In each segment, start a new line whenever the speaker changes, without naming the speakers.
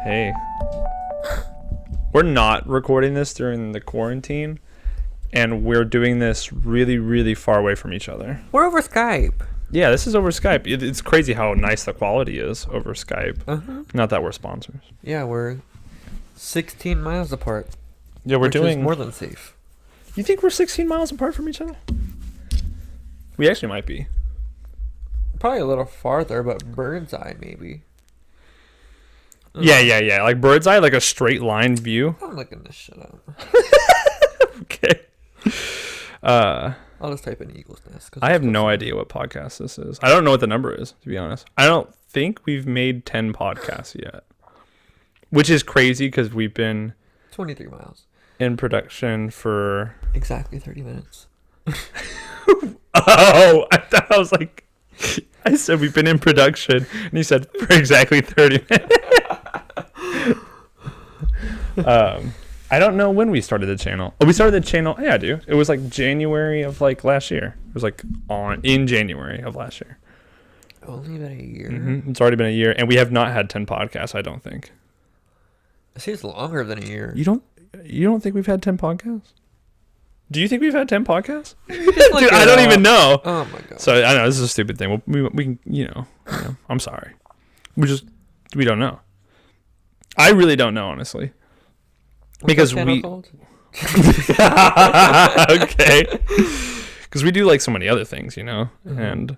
Hey. We're not recording this during the quarantine, and we're doing this really, really far away from each other.
We're over Skype.
Yeah, this is over Skype. It's crazy how nice the quality is over Skype.
Uh-huh.
Not that we're sponsors.
Yeah, we're 16 miles apart.
Yeah, we're
which
doing...
is more than safe.
You think we're 16 miles apart from each other? We actually might be.
Probably a little farther, but bird's eye maybe.
Yeah. Like bird's eye, like a straight line view.
I'm looking this shit up.
Okay.
I'll just type in Eagle's Nest.
I have no idea what podcast this is. I don't know what the number is, to be honest. I don't think we've made 10 podcasts yet, which is crazy because we've been
23 miles.
in production for...
Exactly 30 minutes.
Oh, I was like... I said we've been in production, and you said for exactly 30 minutes. I don't know when we started the channel. Oh, we started the channel... Yeah, I do. It was like January of like last year. It was like in January of last year.
Only been a year?
Mm-hmm. It's already been a year, and we have not had 10 podcasts, I don't think.
It seems longer than a year.
You don't think we've had 10 podcasts? Do you think we've had 10 podcasts?
Dude,
I don't even know.
Oh my god.
So I know this is a stupid thing. We can, you know, I'm sorry. We don't know. I really don't know, honestly.
What's
Because
that channel called?
Okay. Because we do like so many other things, you know, and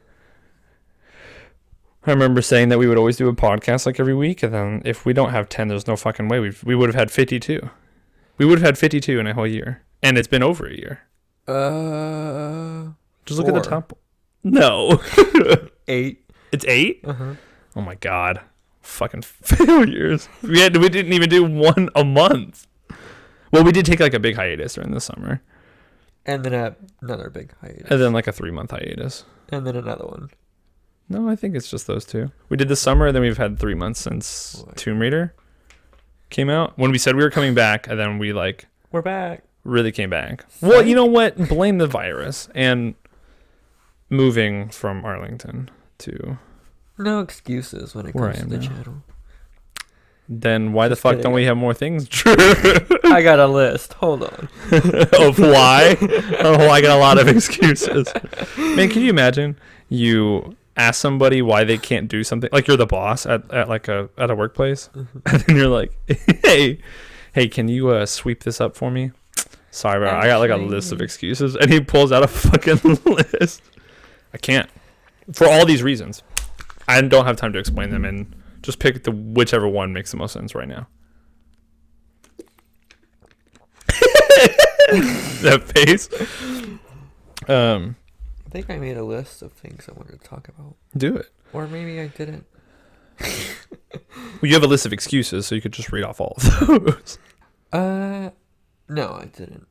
I remember saying that we would always do a podcast like every week, and then if we don't have 10, there's no fucking way we would have had 52. We would have had 52 in a whole year, and it's been over a year. Just look at the
4.
top. No.
8.
It's 8?
Uh-huh.
Oh my god. Fucking failures. We didn't even do one a month. Well, we did take like a big hiatus during the summer.
And then another big hiatus.
And then like a 3-month hiatus.
And then another one.
No, I think it's just those two. We did the summer, and then we've had 3 months since Tomb Raider came out. When we said we were coming back, and then we like
We're back.
really came back. Well, you know what? Blame the virus and moving from Arlington to...
No excuses when it
Where
comes
I
to
am
the
now.
channel.
Then why the
Just
fuck
kidding.
don't we have more things? True.
I got a list. Hold on.
Of why? Oh, I got a lot of excuses. Man, can you imagine you ask somebody why they can't do something? Like you're the boss at like a workplace, and then you're like, hey, can you sweep this up for me? Sorry, bro, I got like a list of excuses, and he pulls out a fucking list. I can't for all these reasons. I don't have time to explain them, and just pick whichever one makes the most sense right now. That face.
I think I made a list of things I wanted to talk about.
Do it.
Or maybe I didn't.
Well, you have a list of excuses, so you could just read off all of those.
No, I didn't.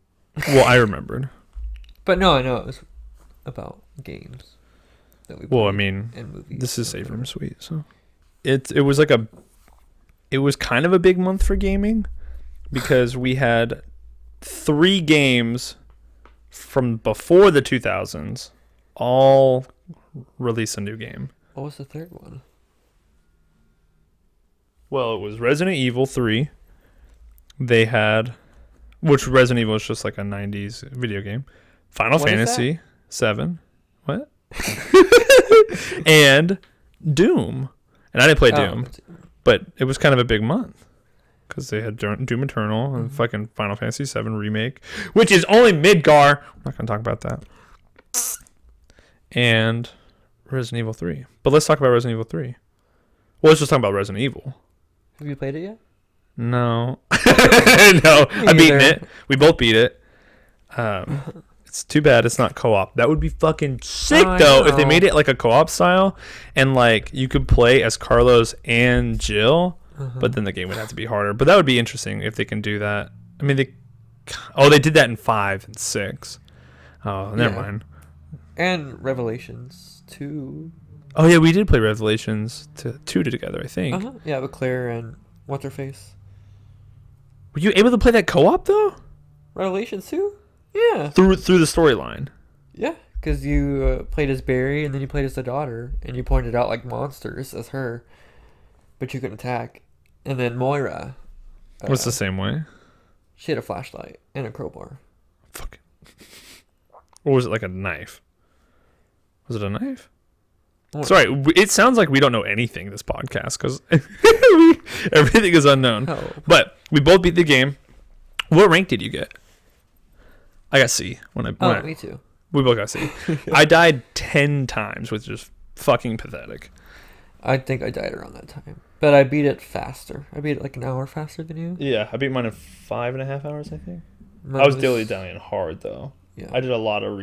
Well, I remembered.
But no, I know it was about games that we
Well, I
played
mean,
and movies.
this is
and
safe room
whatever.
sweet, so it was kind of a big month for gaming because we had 3 games from before the 2000s all release a new game.
What was the third one?
Well, it was Resident Evil 3. They had, which Resident Evil is just like a 90s video game. Final
What is
Fantasy 7. What? And Doom. And I didn't play Doom, but it was kind of a big month because they had Doom Eternal and fucking Final Fantasy 7 remake, which is only Midgar. I'm not going to talk about that. And Resident Evil 3. But let's talk about Resident Evil 3. Well, let's just talk about Resident Evil.
Have you played it yet?
No. No, I beaten
either.
it. We both beat it. It's too bad it's not co-op. That would be fucking sick,
I
though, if they
know.
made it like a co-op style and like you could play as Carlos and Jill, but then the game would have to be harder. But that would be interesting if they can do that. I mean, they did that in 5 and 6. Oh, never
Yeah.
mind.
And Revelations 2.
Oh yeah, we did play Revelations 2 together, I think.
Uh-huh. Yeah, with Claire and what's her face?
Were you able to play that co-op though?
Revelations 2? Yeah.
Through the storyline.
Yeah, because you played as Barry and then you played as the daughter and you pointed out like monsters as her, but you couldn't attack. And then Moira.
What's the same way?
She had a flashlight and a crowbar.
Fucking. Or was it like a knife? Was it a knife? Sorry, it sounds like we don't know anything this podcast because everything is unknown.
Oh.
But we both beat the game. What rank did you get? I got C.
Me too.
We both got C. I died 10 times, which is fucking pathetic.
I think I died around that time. But I beat it faster. I beat it like an hour faster than you.
Yeah, I beat mine in 5.5 hours, I think. I was dilly-dallying hard, though.
Yeah.
I did a lot of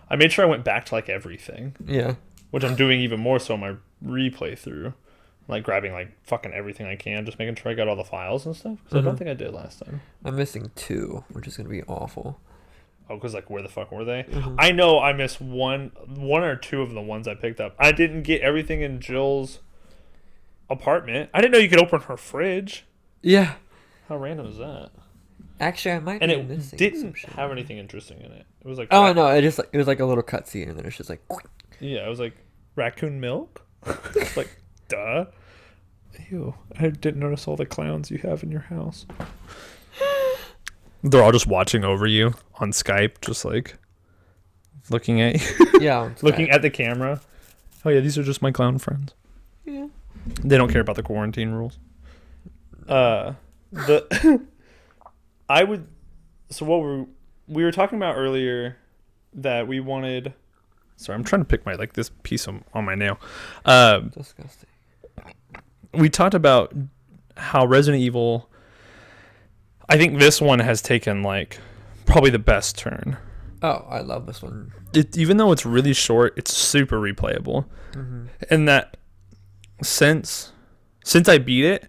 I made sure I went back to, like, everything.
Yeah.
Which I'm doing even more so in my replay through. Like, grabbing, like, fucking everything I can. Just making sure I got all the files and stuff. Because I don't think I did last time.
I'm missing 2, which is going to be awful.
Oh, because, like, where the fuck were they?
Mm-hmm.
I know I missed one or two of the ones I picked up. I didn't get everything in Jill's apartment. I didn't know you could open her fridge.
Yeah.
How random is that?
Actually, I might
And
be
it
missing
didn't
some shit.
have anything interesting in it. It was like...
Oh, no, it was like a little cutscene, and then it's just like...
Yeah, it was like, raccoon milk? Like, duh. Ew, I didn't notice all the clowns you have in your house. They're all just watching over you on Skype, just like looking at you.
Yeah.
Looking at the camera. Oh yeah, these are just my clown friends.
Yeah.
They don't care about the quarantine rules. So what we were talking about earlier that we wanted. Sorry, I'm trying to pick my this piece on my nail.
Disgusting.
We talked about how Resident Evil. I think this one has taken probably the best turn.
Oh, I love this one.
Even though it's really short, it's super replayable.
Mm-hmm.
And that since I beat it,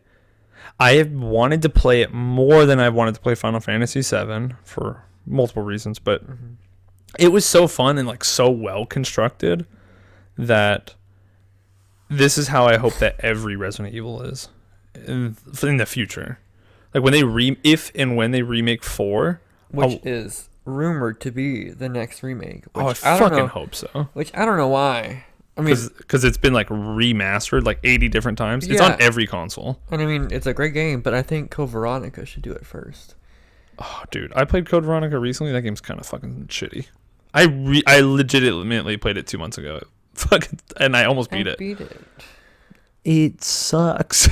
I have wanted to play it more than I've wanted to play Final Fantasy VII for multiple reasons. But it was so fun and so well constructed that this is how I hope that every Resident Evil is in the future. Like when if and when they remake 4,
which is rumored to be the next remake. Which
I fucking hope so.
Which I don't know why. I mean,
because it's been remastered 80 different times. It's on every console.
And I mean, it's a great game, but I think Code Veronica should do it first.
Oh, dude, I played Code Veronica recently. That game's kind of fucking shitty. I legitimately played it 2 months ago. Fucking, and I almost beat it. It sucks.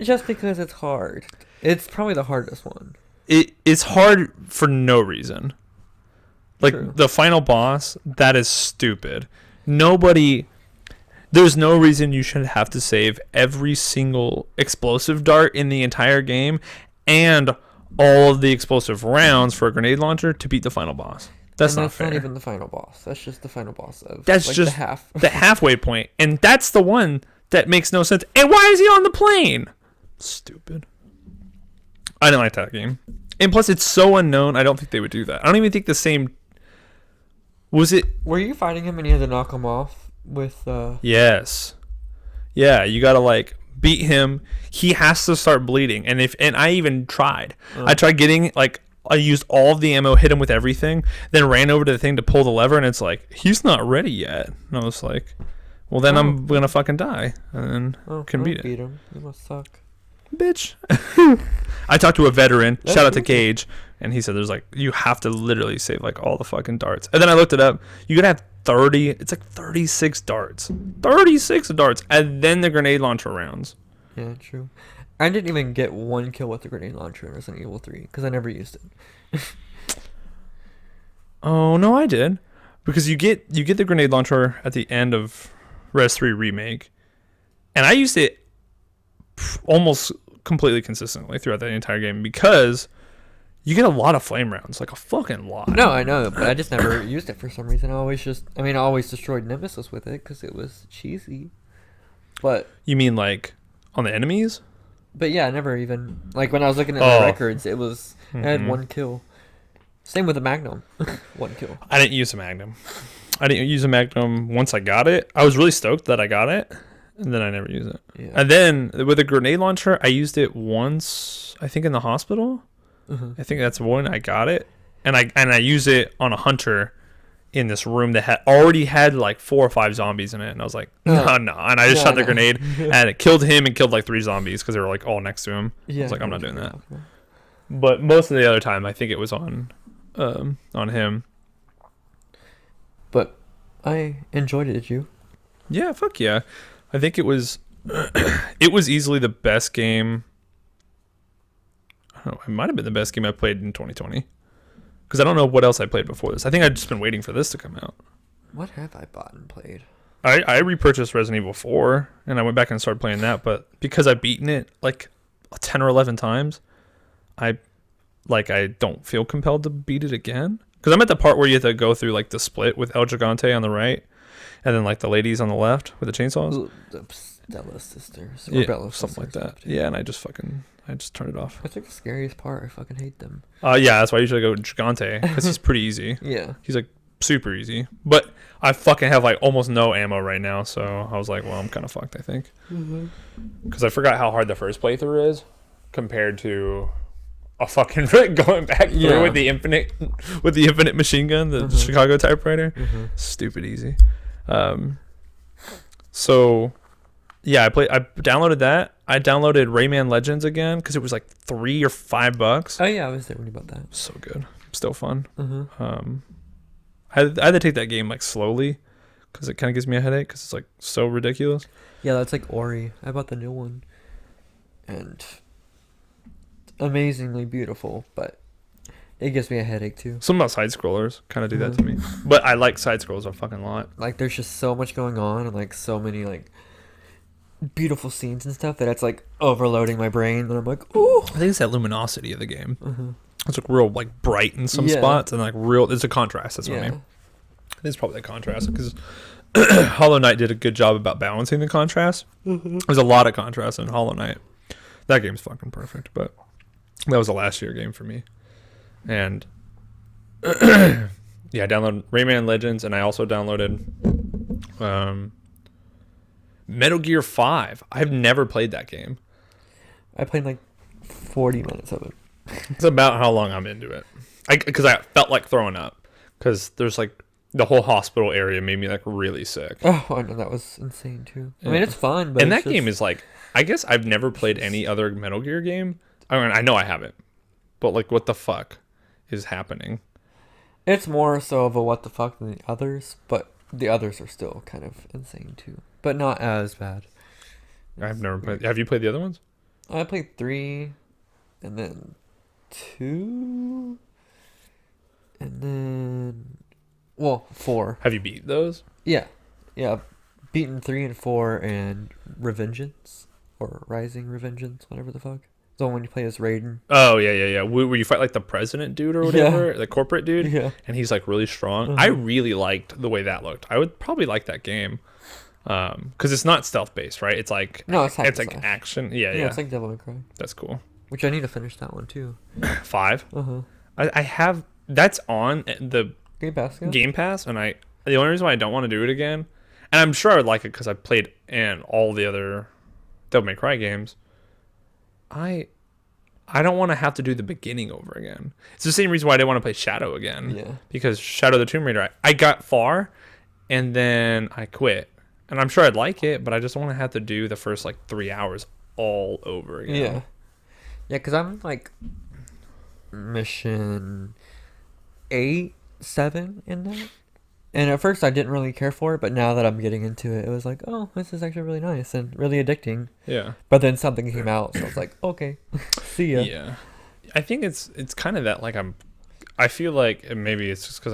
Just because it's hard. It's probably the hardest one.
It's hard for no reason.
True.
The final boss, that is stupid. There's no reason you should have to save every single explosive dart in the entire game and all of the explosive rounds for a grenade launcher to beat the final boss. That's not fair.
Not even the final boss. That's just the final boss of
that's just
the
halfway point. And that's the one that makes no sense. And why is he on the plane? Stupid. I didn't like that game. And plus, it's so unknown, I don't think they would do that. I don't even think the same... Was it...
Were you fighting him and you had to knock him off with...
Yes. Yeah, you gotta, beat him. He has to start bleeding. And I even tried. I tried getting, I used all of the ammo, hit him with everything, then ran over to the thing to pull the lever, and it's he's not ready yet. And I was like, well, then I'm gonna fucking die. And then can beat it.
Beat him. You must suck.
Bitch. I talked to a veteran, shout out to Gage, and he said there's you have to literally save all the fucking darts. And then I looked it up. You could have 36 darts. 36 darts, and then the grenade launcher rounds.
Yeah, true. I didn't even get one kill with the grenade launcher in Resident Evil 3 because I never used it.
Oh, no, I did. Because you get the grenade launcher at the end of Res 3 Remake, and I used it almost completely consistently throughout the entire game because you get a lot of flame rounds, a fucking lot.
No, I know, but I just never used it for some reason. I always destroyed Nemesis with it because it was cheesy. But
you mean on the enemies?
But yeah, I never even when I was looking at the records, it was I had one kill. Same with the Magnum, 1 kill.
I didn't use a Magnum. I didn't use a Magnum once I got it. I was really stoked that I got it. And then I never use it. Yeah. And then with a grenade launcher, I used it once, I think in the hospital. I think that's when I got it. And I use it on a hunter in this room that had already had like 4 or 5 zombies in it, and I was like, no, and I just shot the grenade, and it killed him and killed like 3 zombies because they were like all next to him. I was like, I'm not doing that. But most of the other time, I think it was on him.
But I enjoyed it. Did you?
Yeah, fuck yeah. I think it was easily the best game. I don't know, it might have been the best game I played in 2020. Because I don't know what else I played before this. I think I'd just been waiting for this to come out.
What have I bought and played?
I repurchased Resident Evil 4, and I went back and started playing that. But because I've beaten it like 10 or 11 times, I don't feel compelled to beat it again. Because I'm at the part where you have to go through like the split with El Gigante on the right, and then like the ladies on the left with the chainsaws.
The Stella sisters.
Or Bella something like that. Yeah, and I just turned it off.
That's like the scariest part. I fucking hate them.
Yeah, that's why I usually go with Gigante, because he's pretty easy.
Yeah.
He's like super easy. But I fucking have like almost no ammo right now, so I was like, well, I'm kind of fucked, I think. Because I forgot how hard the first playthrough is compared to a fucking going back through with the infinite machine gun, the Chicago typewriter. Stupid easy. So yeah, I downloaded that. I downloaded Rayman Legends again because it was like $3 or $5.
Oh yeah, I was there when you bought that.
So good, still fun. I had to take that game like slowly because it kind of gives me a headache because it's like so ridiculous.
Yeah, that's like Ori. I bought the new one, and amazingly beautiful, but it gives me a headache too.
Something about side scrollers kind of do that to me, but I like side scrolls a fucking lot.
Like there's just so much going on and like so many like beautiful scenes and stuff that it's like overloading my brain, and I'm like, ooh.
I think it's that luminosity of the game. It's like real like bright in some spots, and like real. There's a contrast. That's what I mean. I think it's probably the contrast because Hollow Knight did a good job about balancing the contrast. There's a lot of contrast in Hollow Knight. That game's fucking perfect, but that was a last year game for me. And yeah, I downloaded Rayman Legends, and I also downloaded Metal Gear 5. I've never played that game.
I played like 40 minutes of it.
It's about how long I'm into it. Because I felt like throwing up. Because there's like the whole hospital area made me like really sick.
Oh, I know, that was insane too. I mean, it's fun, but
and that game is like, I guess I've never played any other Metal Gear game. I mean, I know I haven't, but like, what the fuck is happening?
It's more so of a what the fuck than the others, but the others are still kind of insane too, but not as bad.
I've never played. Have you played the other ones?
I played 3, and then 2, and then 4.
Have you beat those?
Yeah. Beaten 3 and 4 and Revengeance or Rising Revengeance, whatever the fuck. The one when you play as Raiden.
Oh yeah. Where you fight like the president dude or whatever, the corporate dude.
Yeah.
And he's like really strong. I really liked the way that looked. I would probably like that game. Because it's not stealth based, right? It's like it's like action. Yeah.
It's like Devil May Cry.
That's cool.
Which I need to finish that one too.
5. I have that's on the Game Pass, and the only reason why I don't want to do it again, and I'm sure I would like it because I played in all the other Devil May Cry games. I don't want to have to do the beginning over again. It's the same reason why I didn't want to play Shadow again.
Yeah.
Because Shadow of the Tomb Raider, I got far, and then I quit. And I'm sure I'd like it, but I just want to have to do the first like 3 hours all over again.
Yeah. Yeah, because I'm like mission 8, 7 in that. And at first I didn't really care for it, but now that I'm getting into it, it was like, oh, this is actually really nice and really addicting.
Yeah.
But then something came out, so I was like, okay, see ya.
Yeah. I think it's kind of that, like I feel like maybe it's just because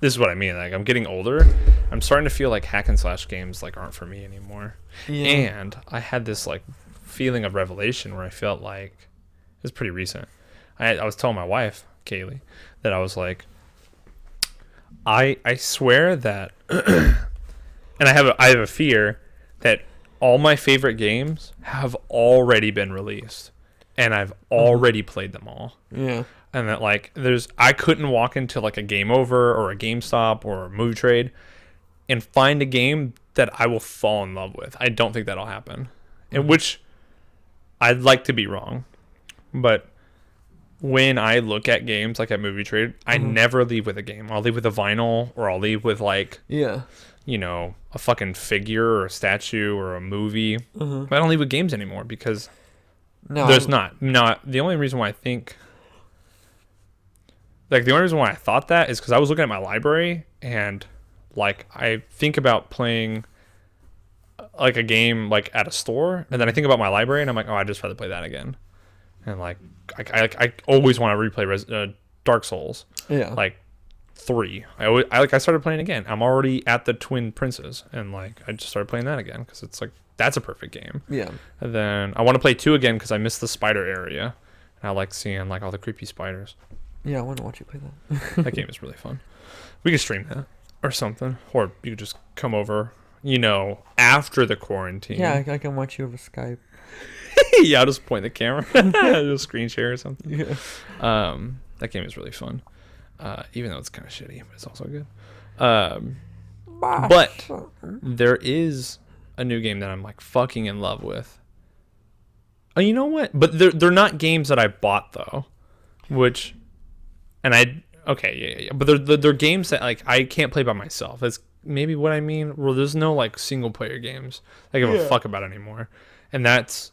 this is what I mean, like I'm getting older. I'm starting to feel like hack and slash games like aren't for me anymore. Yeah. And I had this like feeling of revelation where I felt like, it was pretty recent. I was telling my wife, Kaylee, that I was like, I swear that, and I have a fear that all my favorite games have already been released, and I've already played them all.
Yeah.
And that like I couldn't walk into like a Game Over or a GameStop or a Movie Trade and find a game that I will fall in love with. I don't think that'll happen. In which I'd like to be wrong, but when I look at games like at Movie Trade, I never leave with a game. I'll leave with a vinyl, or I'll leave with like,
Yeah.
you know, a fucking figure or a statue or a movie.
Uh-huh.
But I don't leave with games anymore because
No.
there's not. The only reason why I think, like, the only reason why I thought that is because I was looking at my library and, like, I think about playing, like, a game, like, at a store, and then I think about my library, and I'm like, oh, I'd just rather play that again. And, like, I always want to replay Dark Souls.
Yeah.
Like, 3. I started playing again. I'm already at the Twin Princes, and, like, I just started playing that again because it's, like, that's a perfect game.
Yeah.
And then I want to play 2 again because I missed the spider area. And I like seeing, like, all the creepy spiders.
Yeah, I want to watch you play that.
That game is really fun. We could stream that or something. Or you could just come over, you know, after the quarantine.
Yeah, I can watch you over Skype.
Yeah, I'll just point the camera. Just screen share or something.
Yeah.
That game is really fun. Even though it's kind of shitty, but it's also good. But there is a new game that I'm like fucking in love with. Oh, you know what? But they're not games that I bought though. Okay, yeah. But they're games that like I can't play by myself. That's maybe what I mean. Well, there's no like single player games I give a fuck about anymore. And that's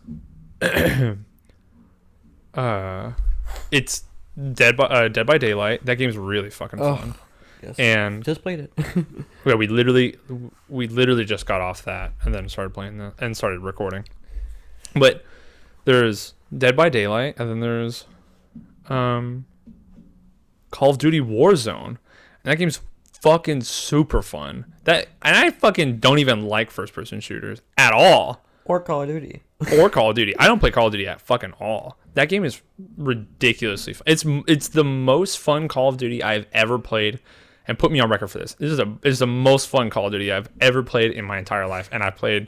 it's Dead by Daylight. That game's really fucking fun.
Yes.
And
just played it.
yeah, we literally just got off that and then started playing that and started recording. But there's Dead by Daylight, and then there's Call of Duty Warzone. And that game's fucking super fun. And I fucking don't even like first person shooters at all.
Or Call of Duty.
Or Call of Duty. I don't play Call of Duty at fucking all. That game is ridiculously fun. It's the most fun Call of Duty I've ever played, and put me on record for this. This is the most fun Call of Duty I've ever played in my entire life, and I've played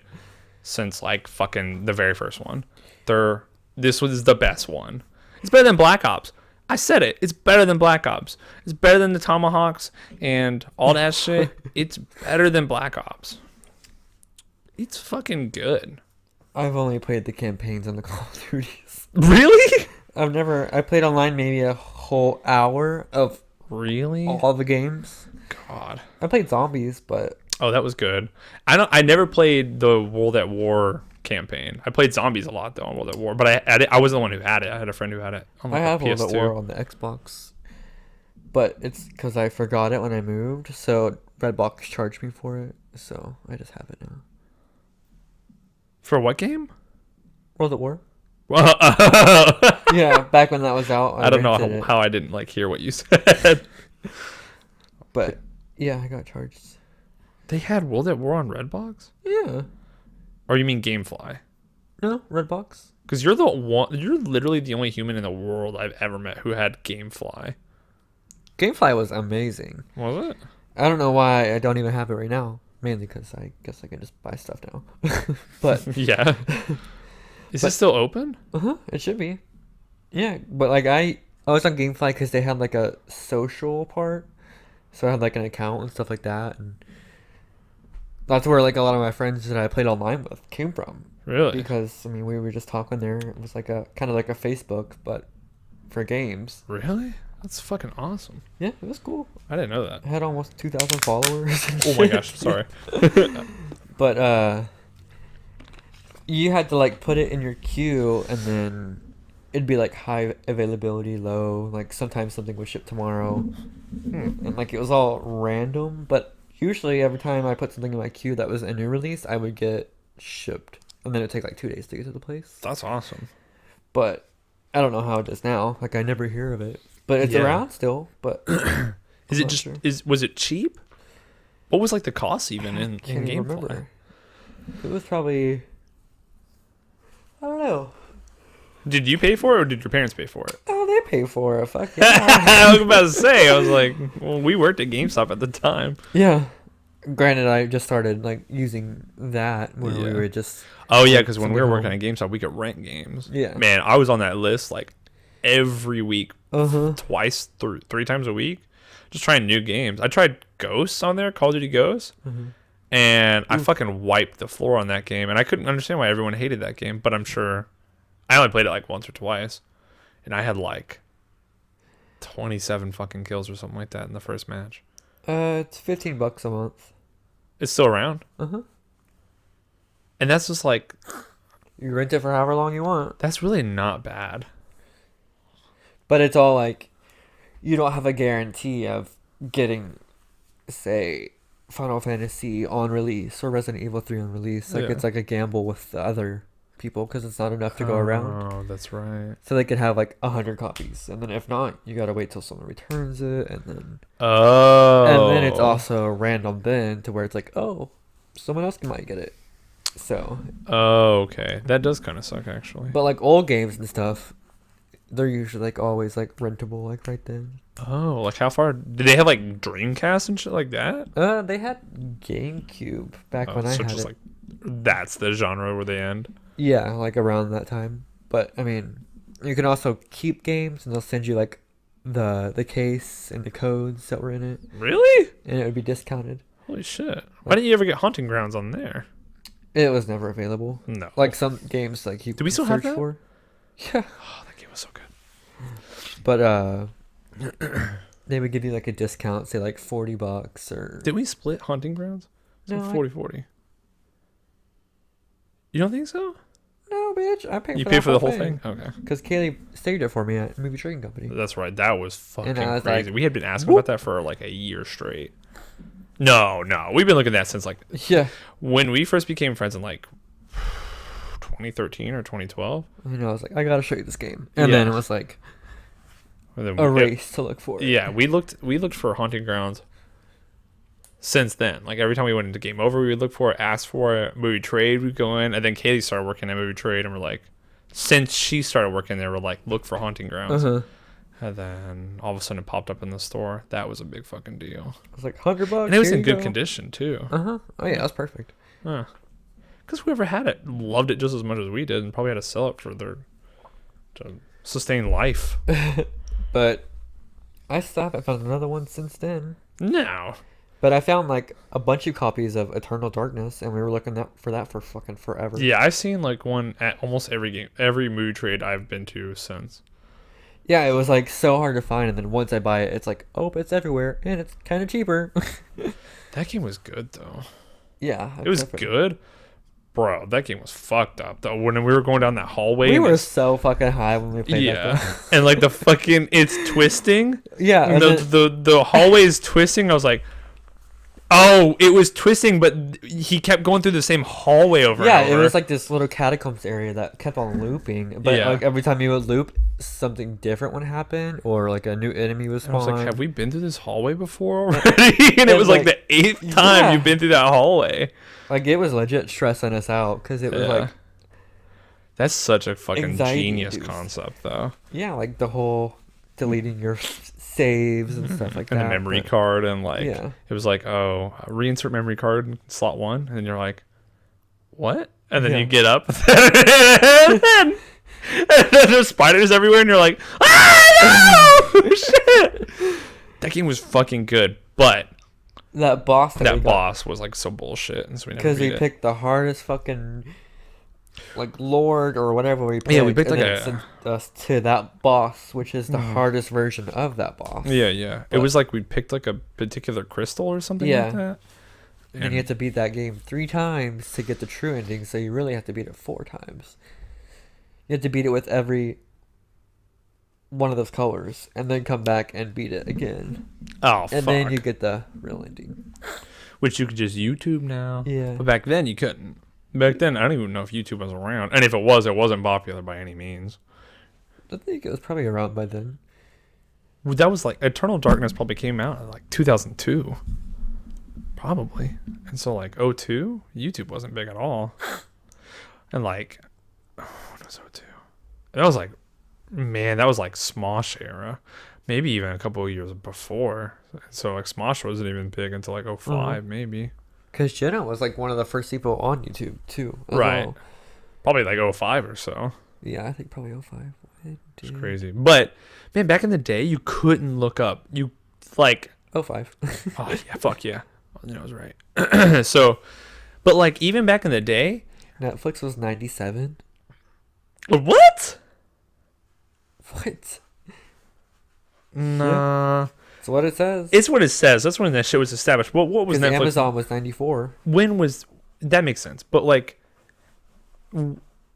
since like fucking the very first one. This was the best one. It's better than Black Ops. I said it. It's better than Black Ops. It's better than the Tomahawks and all that shit. It's better than Black Ops. It's fucking good.
I've only played the campaigns on the Call of Duties.
Really?
I played online maybe a whole hour of
Really?
all the games.
God.
I played Zombies, but
Oh, that was good. I never played the World at War campaign. I played Zombies a lot though on World at War, but I wasn't the one who had it. I had a friend who had it on
I
like
have
a
World at
PS2.
War on the Xbox. But it's because I forgot it when I moved, so Redbox charged me for it, so I just have it now.
For what game?
World at War?
Well,
Yeah, back when that was out.
I don't know
rented it.
how I didn't like hear what you said.
But yeah, I got charged.
They had World at War on Redbox?
Yeah.
Or you mean GameFly?
No, Redbox.
Because you're literally the only human in the world I've ever met who had GameFly.
GameFly was amazing.
Was it?
I don't know why I don't even have it right now. Mainly because I guess I can just buy stuff now. But
Yeah. Is it still open?
it should be. Yeah, but like I was on GameFly because they had like a social part, so I had like an account and stuff like that, and that's where like a lot of my friends that I played online with came from.
Really?
Because I mean, we were just talking there. It was like a kind of like a Facebook, but for games.
Really? That's fucking awesome.
Yeah, it was cool.
I didn't know that.
I had almost 2,000 followers.
Oh my gosh, sorry.
But you had to like put it in your queue, and then it'd be like high availability, low. Like sometimes something would ship tomorrow, and like it was all random. But usually every time I put something in my queue that was a new release, I would get shipped, and then it'd take like 2 days to get to the place.
That's awesome.
But I don't know how it is now. Like I never hear of it, but it's
Yeah.
around still. But
Is it just was it cheap? What was like the cost even in
can't even
GameFly?
remember. It was probably, I don't know.
Did you pay for it or did your parents pay for it?
Oh, they pay for it. Fuck yeah.
I was about to say, I was like, well, we worked at GameStop at the time.
Yeah. Granted, I just started like using that when we
Yeah.
were just.
Oh yeah, because when we
Something
were working
home.
at GameStop, we could rent games.
Yeah.
Man, I was on that list like every week,
Uh-huh.
twice, three times a week, just trying new games. I tried Ghosts on there, Call of Duty Ghosts, and I fucking wiped the floor on that game. And I couldn't understand why everyone hated that game, but I'm sure I only played it like once or twice, and I had like 27 fucking kills or something like that in the first match.
It's $15 a month.
It's still around.
Uh-huh.
And that's just like,
You rent it for however long you want.
that's really not bad.
But it's all like, you don't have a guarantee of getting, say, Final Fantasy on release or Resident Evil 3 on release. Like,
Yeah.
it's like a gamble with the other people because it's not enough to go around.
Oh, that's right.
So they could have like 100 copies, and then if not, you gotta wait till someone returns it, and then it's also a random bin to where it's like, oh, someone else might get it. So,
Oh, okay. That does kind of suck, actually.
but like old games and stuff, they're usually like always like rentable, like right then.
Oh, like how far? Did they have like Dreamcast and shit like that?
They had GameCube back when I
so
had
just
it.
like, that's the genre where they end.
Yeah, like around that time. But I mean, you can also keep games, and they'll send you like the case and the codes that were in it,
Really?
and it would be discounted.
Holy shit. Why didn't you ever get Haunting Grounds on there?
It was never available.
No.
Like some games, like you
Do we
can
still have
search
that?
for. Yeah,
Oh, that game was so good.
but they would give you like a discount, say like $40 or.
Did we split Haunting Grounds? It's
No,
like
I-
40-40. You don't think so?
No, bitch, I paid.
You paid for the whole thing? Okay.
Because Kaylee saved it for me at Movie Trading Company.
That's right. That was fucking
I was
crazy.
like,
We had been asking
whoop.
about that for like a year straight. No. We've been looking at that since like
Yeah,
when we first became friends in like 2013 or 2012.
I know. I was like, I gotta show you this game, and
Yeah.
then it was like
And then
a race to look for it.
Yeah, we looked for Haunting Grounds since then. Like every time we went into Game Over, we would look for it, ask for it. Movie Trade, we'd go in, and then Kaylee started working at Movie Trade, and we're like, since she started working there, we're like, look for Haunting Grounds.
Uh-huh.
And then all of a sudden it popped up in the store. That was a big fucking deal.
It was like $100.
And it was
here
in
you
good
go.
condition too.
Uh-huh. Oh yeah, that's perfect.
Because whoever had it loved it just as much as we did, and probably had to sell it for to sustain life.
But I still haven't found another one since then.
No.
But I found like a bunch of copies of Eternal Darkness, and we were looking for that for fucking forever.
Yeah, I've seen like one at almost every Movie Trade I've been to since.
Yeah, it was like so hard to find, and then once I buy it, it's like, oh, it's everywhere, and it's kind of cheaper.
That game was good though.
Yeah,
It was good. Bro, that game was fucked up though. When we were going down that hallway,
We
and
were
it's-
so fucking high when we played that.
yeah,
Game.
and like the fucking it's twisting.
Yeah, and then,
The hallway is twisting. I was like, oh, it was twisting, but he kept going through the same hallway over.
yeah,
and
it
over.
was like this little catacombs area that kept on looping. But
Yeah.
like every time you would loop, something different would happen, or like a new enemy was
And I was
spawned.
like, have we been through this hallway before already? And it was like the 8th time
Yeah.
you've been through that hallway.
Like it was legit stressing us out because it was
Yeah.
like,
That's such a fucking
Anxiety
genius
induced.
concept, though.
yeah, like the whole deleting your saves and stuff like
And
that.
the memory
but-
card, and like,
Yeah.
it was like, oh, reinsert memory card in slot 1. And you're like, what? And then
Yeah.
you get up, and then there's spiders everywhere, and you're like, ah, no! Shit! That game was fucking good, but
That boss
that boss was like so bullshit, and so we never
because
beat
we
it.
picked the hardest fucking like Lord or whatever we picked.
Yeah, we picked
and
like
then
a-
it sent us to that boss, which is the hardest version of that boss.
Yeah, it
But-
was like we picked like a particular crystal or something
Yeah.
like that.
And then you have to beat that game 3 times to get the true ending, so you really have to beat it 4 times. You have to beat it with every one of those colors, and then come back and beat it again.
Oh,
And
fuck.
then you get the real ending.
Which you could just YouTube now.
Yeah.
But back then you couldn't. Back then I don't even know if YouTube was around. And if it was, it wasn't popular by any means.
I think it was probably around by then.
That was like Eternal Darkness probably came out in like 2002. Probably. And so like 02, YouTube wasn't big at all. And like, what was 02? That was like, man, that was like Smosh era. Maybe even a couple of years before. So like Smosh wasn't even big until like 05 maybe.
Because Jenna was like one of the first people on YouTube, too. as
Right.
well.
Probably like 05 or so.
Yeah, I think probably 05.
It's crazy. But man, back in the day, you couldn't look up. You like,
05.
oh yeah, fuck yeah. You know, I was right. So, but like even back in the day,
Netflix was 97.
what?
What?
Nah.
That's what it says.
It's what it says. That's when that shit was established. What was
'Cause
Netflix?
Amazon was 94.
When was that? Makes sense. But like,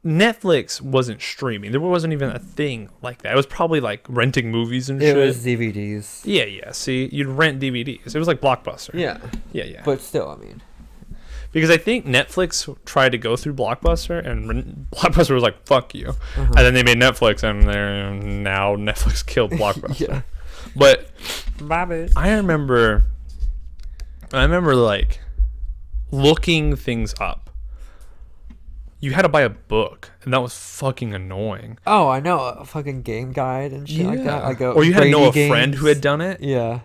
Netflix wasn't streaming. There wasn't even a thing like that. It was probably like renting movies and
It
shit.
was DVDs.
Yeah. See, you'd rent DVDs. It was like Blockbuster.
Yeah.
Yeah.
But still, I mean.
Because I think Netflix tried to go through Blockbuster, and Blockbuster was like, "Fuck you,"
Uh-huh.
and then they made Netflix, and now Netflix killed Blockbuster.
Yeah.
But
Bobby.
I remember like looking things up. You had to buy a book, and that was fucking annoying.
Oh, I know. A fucking game guide and shit like that. Like
or you had to know a
Brady
friend
games.
who had done it.
Yeah.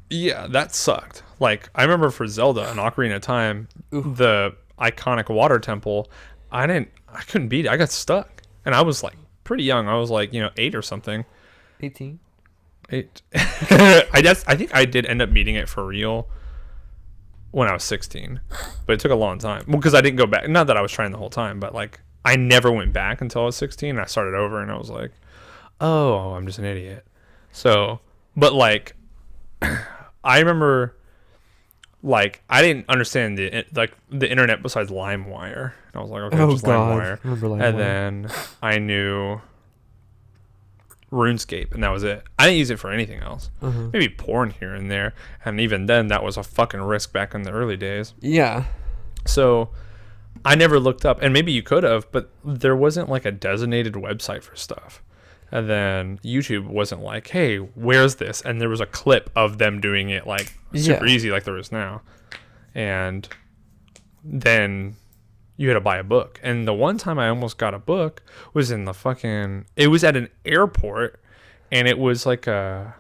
Yeah, that sucked. Like, I remember for Zelda and Ocarina of Time,
Ooh.
the iconic water temple, I couldn't beat it. I got stuck. And I was like pretty young. I was like, 8 or something.
18.
8. I think I did end up beating it for real when I was 16. But it took a long time. Well, because I didn't go back. Not that I was trying the whole time, but like I never went back until I was 16. And I started over and I was like, oh, I'm just an idiot. So, but like, I remember, like, I didn't understand the internet besides LimeWire. And I was like, okay,
Oh,
just
God.
LimeWire.
Remember LimeWire.
And then I knew RuneScape, and that was it. I didn't use it for anything else.
Uh-huh.
Maybe porn here and there. And even then, that was a fucking risk back in the early days.
Yeah.
So I never looked up, and maybe you could have, but there wasn't like a designated website for stuff. And then YouTube wasn't like, hey, where's this? And there was a clip of them doing it like super easy like there is now. And then you had to buy a book. And the one time I almost got a book was in it was at an airport, and it was like a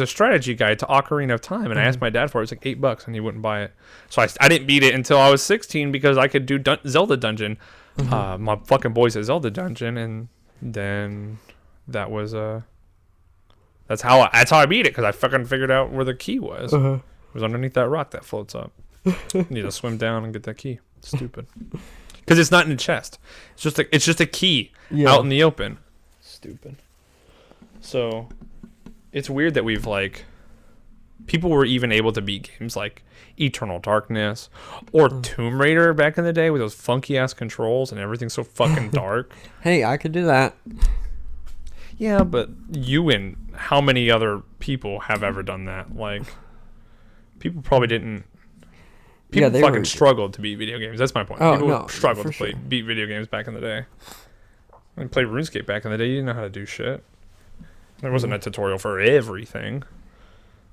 strategy guide to Ocarina of Time. And I asked my dad for it. It was like $8 and he wouldn't buy it. So I didn't beat it until I was 16 because I could do Zelda Dungeon. My fucking boys at Zelda Dungeon, and then that was that's how I beat it, because I fucking figured out where the key was.
Uh-huh.
It was underneath that rock that floats up. You need to swim down and get that key. Stupid. Because it's not in the chest. It's just a key out in the open. Stupid. So it's weird that we've like people were even able to beat games like Eternal Darkness or Tomb Raider back in the day with those funky ass controls and everything's so fucking dark.
Hey, I could do that.
Yeah, but you and how many other people have ever done that? Like, people probably didn't. People
they
fucking
were-
struggled to beat video games. That's my point.
Oh,
People
no,
struggled
for
to
sure.
beat video games back in the day. When you played RuneScape back in the day, you didn't know how to do shit. There wasn't a tutorial for everything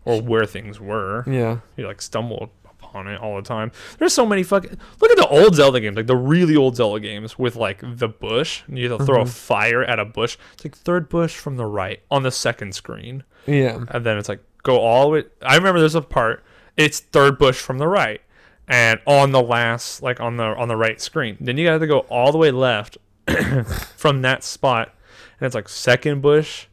or where things were.
Yeah.
You like stumble upon it all the time. There's so many fucking. Look at the old Zelda games, like the really old Zelda games with like the bush. And you have to throw a fire at a bush. It's like third bush from the right on the second screen,
Yeah.
and then it's like go all the way. I remember there's a part. It's third bush from the right, and on the last, like on the right screen. Then you got to go all the way left from that spot, and it's like second bush,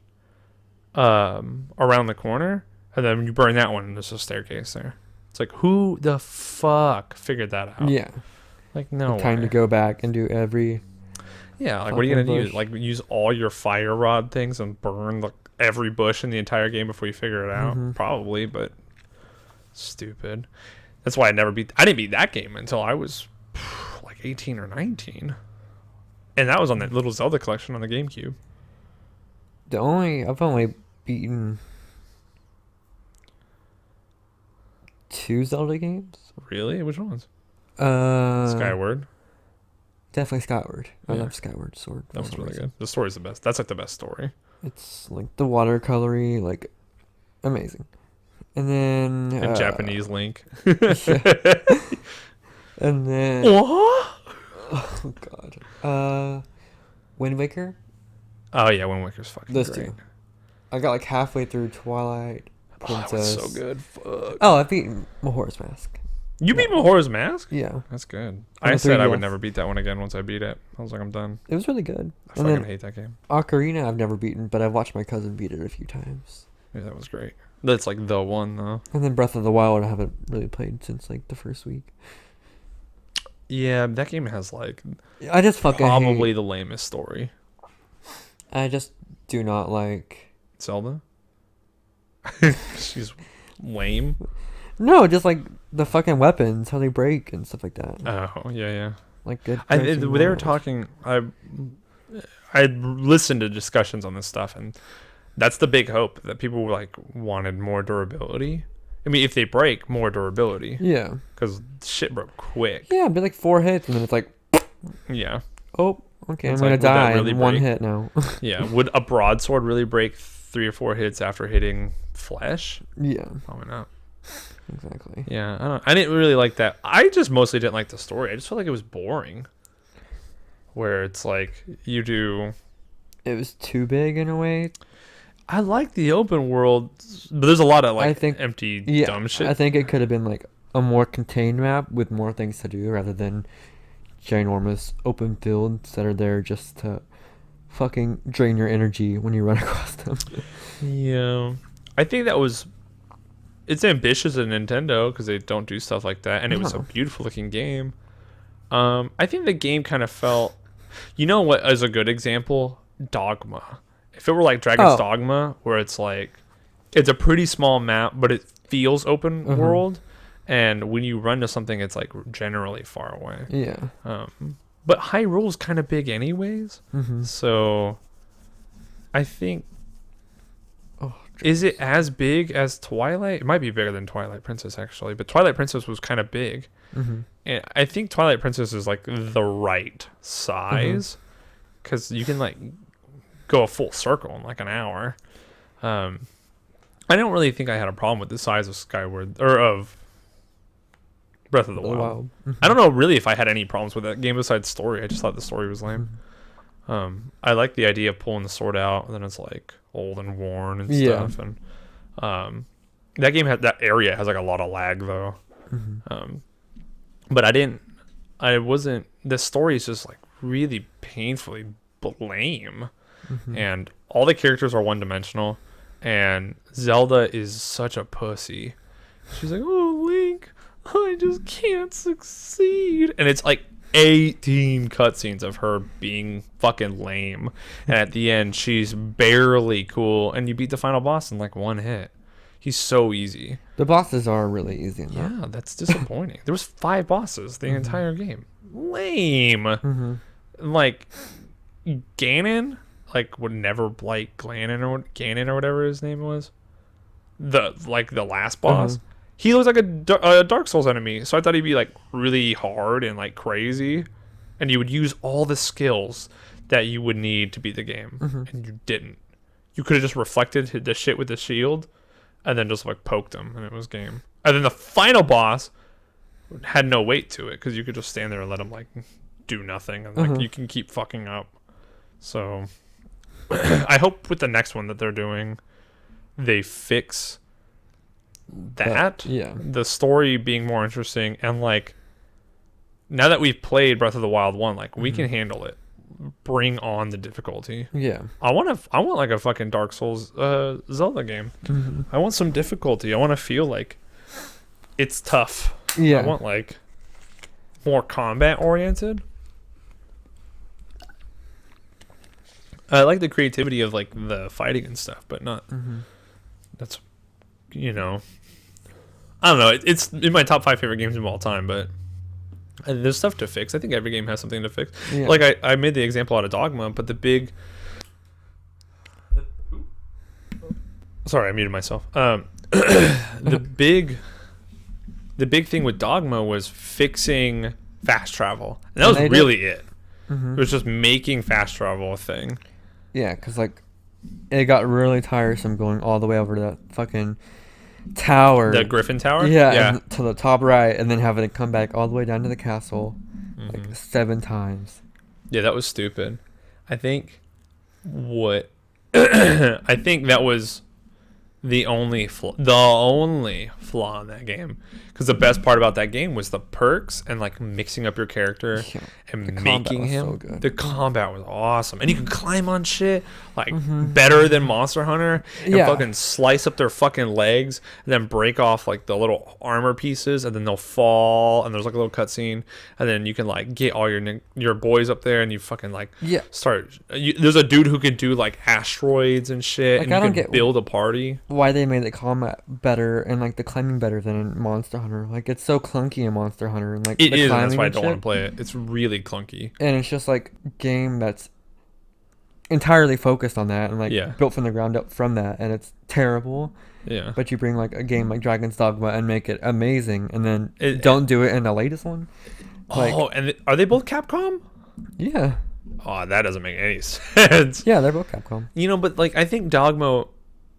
around the corner. And then when you burn that one, there's a staircase there. It's like, who the fuck figured that out?
Yeah.
Like, no
Time
way.
to go back and do every.
Yeah, like, what are you going to
fucking
use? Like, use all your fire rod things and burn every bush in the entire game before you figure it out?
Mhm.
Probably, but stupid. That's why I didn't beat that game until I was like 18 or 19. And that was on that little Zelda collection on the GameCube.
I've only beaten 2 Zelda games.
Really? Which ones?
Skyward.
Skyward.
Definitely Skyward. I
Yeah.
love Skyward Sword.
That
for
was
some
really
reason.
good. The story's the best. That's like the best story.
It's like the watercolory, like amazing. And then
And Japanese Link.
And then
What?
oh god. Wind Waker.
Oh yeah, Wind Waker's fucking
Those
great.
two. I got like halfway through Twilight
Oh, that
Princess.
was so good. Fuck.
Oh, I beat Majora's Mask.
You beat Majora's Mask?
Yeah,
That's good.
On
I
the
said I would
3DS.
never beat that one again once I beat it. I was like, I'm done.
it was really good.
I
And
fucking
then
hate that game.
Ocarina, I've never beaten, but I've watched my cousin beat it a few times.
Yeah, that was great. That's like the one though.
And then Breath of the Wild, I haven't really played since like the first week.
Yeah, that game has like
I just fucking
probably
hate,
the lamest story.
I just do not like.
Zelda? She's lame.
No, just like the fucking weapons, how they break and stuff like that.
Oh yeah.
Like good.
They
breaking
were
models.
talking. I listened to discussions on this stuff, and that's the big hope that people like wanted more durability. I mean, if they break, more durability,
Yeah.
because shit broke quick.
Yeah, but like 4 hits and then it's like,
Yeah,
oh, okay,
It's
I'm
like,
gonna
would that
die
really
in 1
break?
hit now.
yeah. Would a broadsword really break 3 or 4 hits after hitting flesh?
Yeah,
Probably not.
exactly.
Yeah, I didn't really like that. I just mostly didn't like the story. I just felt like it was boring. Where it's like you do.
It was too big in a way.
I like the open world, but there's a lot of like
I think-
empty
Yeah,
dumb shit.
I think it could have been like a more contained map with more things to do rather than ginormous open fields that are there just to fucking drain your energy when you run across them.
Yeah, I think that was. It's ambitious of Nintendo because they don't do stuff like that, and it was a
No.
beautiful looking game. I think the game kind of felt. You know what is a good example? Dogma. If it were like Dragon's
Oh.
Dogma, where it's like, it's a pretty small map, but it feels open
Mhm.
world, and when you run to something, it's like generally far away.
Yeah.
But Hyrule's kind of big anyways,
Mm-hmm.
so I think.
Oh,
Is it as big as Twilight? It might be bigger than Twilight Princess actually, but Twilight Princess was kind of big.
mm-hmm.
And I think Twilight Princess is like the right size because you can like go a full circle in like an hour. I don't really think I had a problem with the size of Skyward or of Breath of the Wild. I don't know really if I had any problems with that game besides story. I just thought the story was lame. I like the idea of pulling the sword out and then it's like old and worn and
Yeah.
stuff. And that game that area has like a lot of lag though.
Mm-hmm.
But the story is just like really painfully lame.
Mm-hmm.
And all the characters are one dimensional. And Zelda is such a pussy. She's like, oh, Link, I just can't succeed. And it's like 18 cutscenes of her being fucking lame. And at the end, she's barely cool. And you beat the final boss in like 1 hit. He's so easy.
The bosses are really easy in that.
Yeah, that's disappointing. There was 5 bosses the entire game. Lame.
Mm-hmm.
Like Ganon, like would never like Ganon or whatever his name was. The last boss. He looks like a Dark Souls enemy, so I thought he'd be like really hard and like crazy, and you would use all the skills that you would need to beat the game, and you didn't. You could have just reflected the shit with the shield, and then just like poked him, and it was game. And then the final boss had no weight to it because you could just stand there and let him like do nothing, and like you can keep fucking up. So I hope with the next one that they're doing, they fix that.
Yeah.
The story being more interesting, and like now that we've played Breath of the Wild 1, like we can handle it. Bring on the difficulty.
Yeah.
I want like a fucking Dark Souls Zelda game.
Mm-hmm.
I want some difficulty. I want to feel like it's tough.
Yeah.
I want like more combat oriented. I like the creativity of like the fighting and stuff, but not. That's, I don't know. It's in my top 5 favorite games of all time, but there's stuff to fix. I think every game has something to fix.
Yeah.
Like I made the example out of Dogma, but sorry, I muted myself. The big thing with Dogma was fixing fast travel, and that was
And they
really it.
Mm-hmm.
It was just making fast travel a thing.
Yeah, because like it got really tiresome going all the way over to that fucking tower.
The Griffin Tower.
Yeah, and to the top right, and then having to come back all the way down to the castle
Mm-hmm.
like 7 times.
Yeah, that was stupid. I think I think that was the only flaw in that game, because the best part about that game was the perks and like mixing up your character
Yeah,
and
the combat
making
was
him.
so good.
The combat was awesome, and you could climb on shit like
Mm-hmm.
better than Monster Hunter, and
Yeah.
fucking slice up their fucking legs and then break off like the little armor pieces, and then they'll fall, and there's like a little cutscene, and then you can like get all your boys up there, and you fucking like
Yeah.
start. There's a dude who can do like asteroids and shit,
Like,
and
I
you
don't
can
get
build a party.
why they made the combat better and like the climbing better than in Monster Hunter. Like it's so clunky in Monster Hunter and like
It
the
is, and
climbing
that's why I
and
don't want to
shit.
play it. It's really clunky.
And it's just like game that's entirely focused on that and like
Yeah.
built from the ground up from that, and it's terrible.
Yeah.
But you bring like a game like Dragon's Dogma and make it amazing, and then
It-
don't do it in the latest one. Like,
Oh, and are they both Capcom?
yeah,
Oh, that doesn't make any sense.
yeah, they're both Capcom.
You know, but like I think Dogma,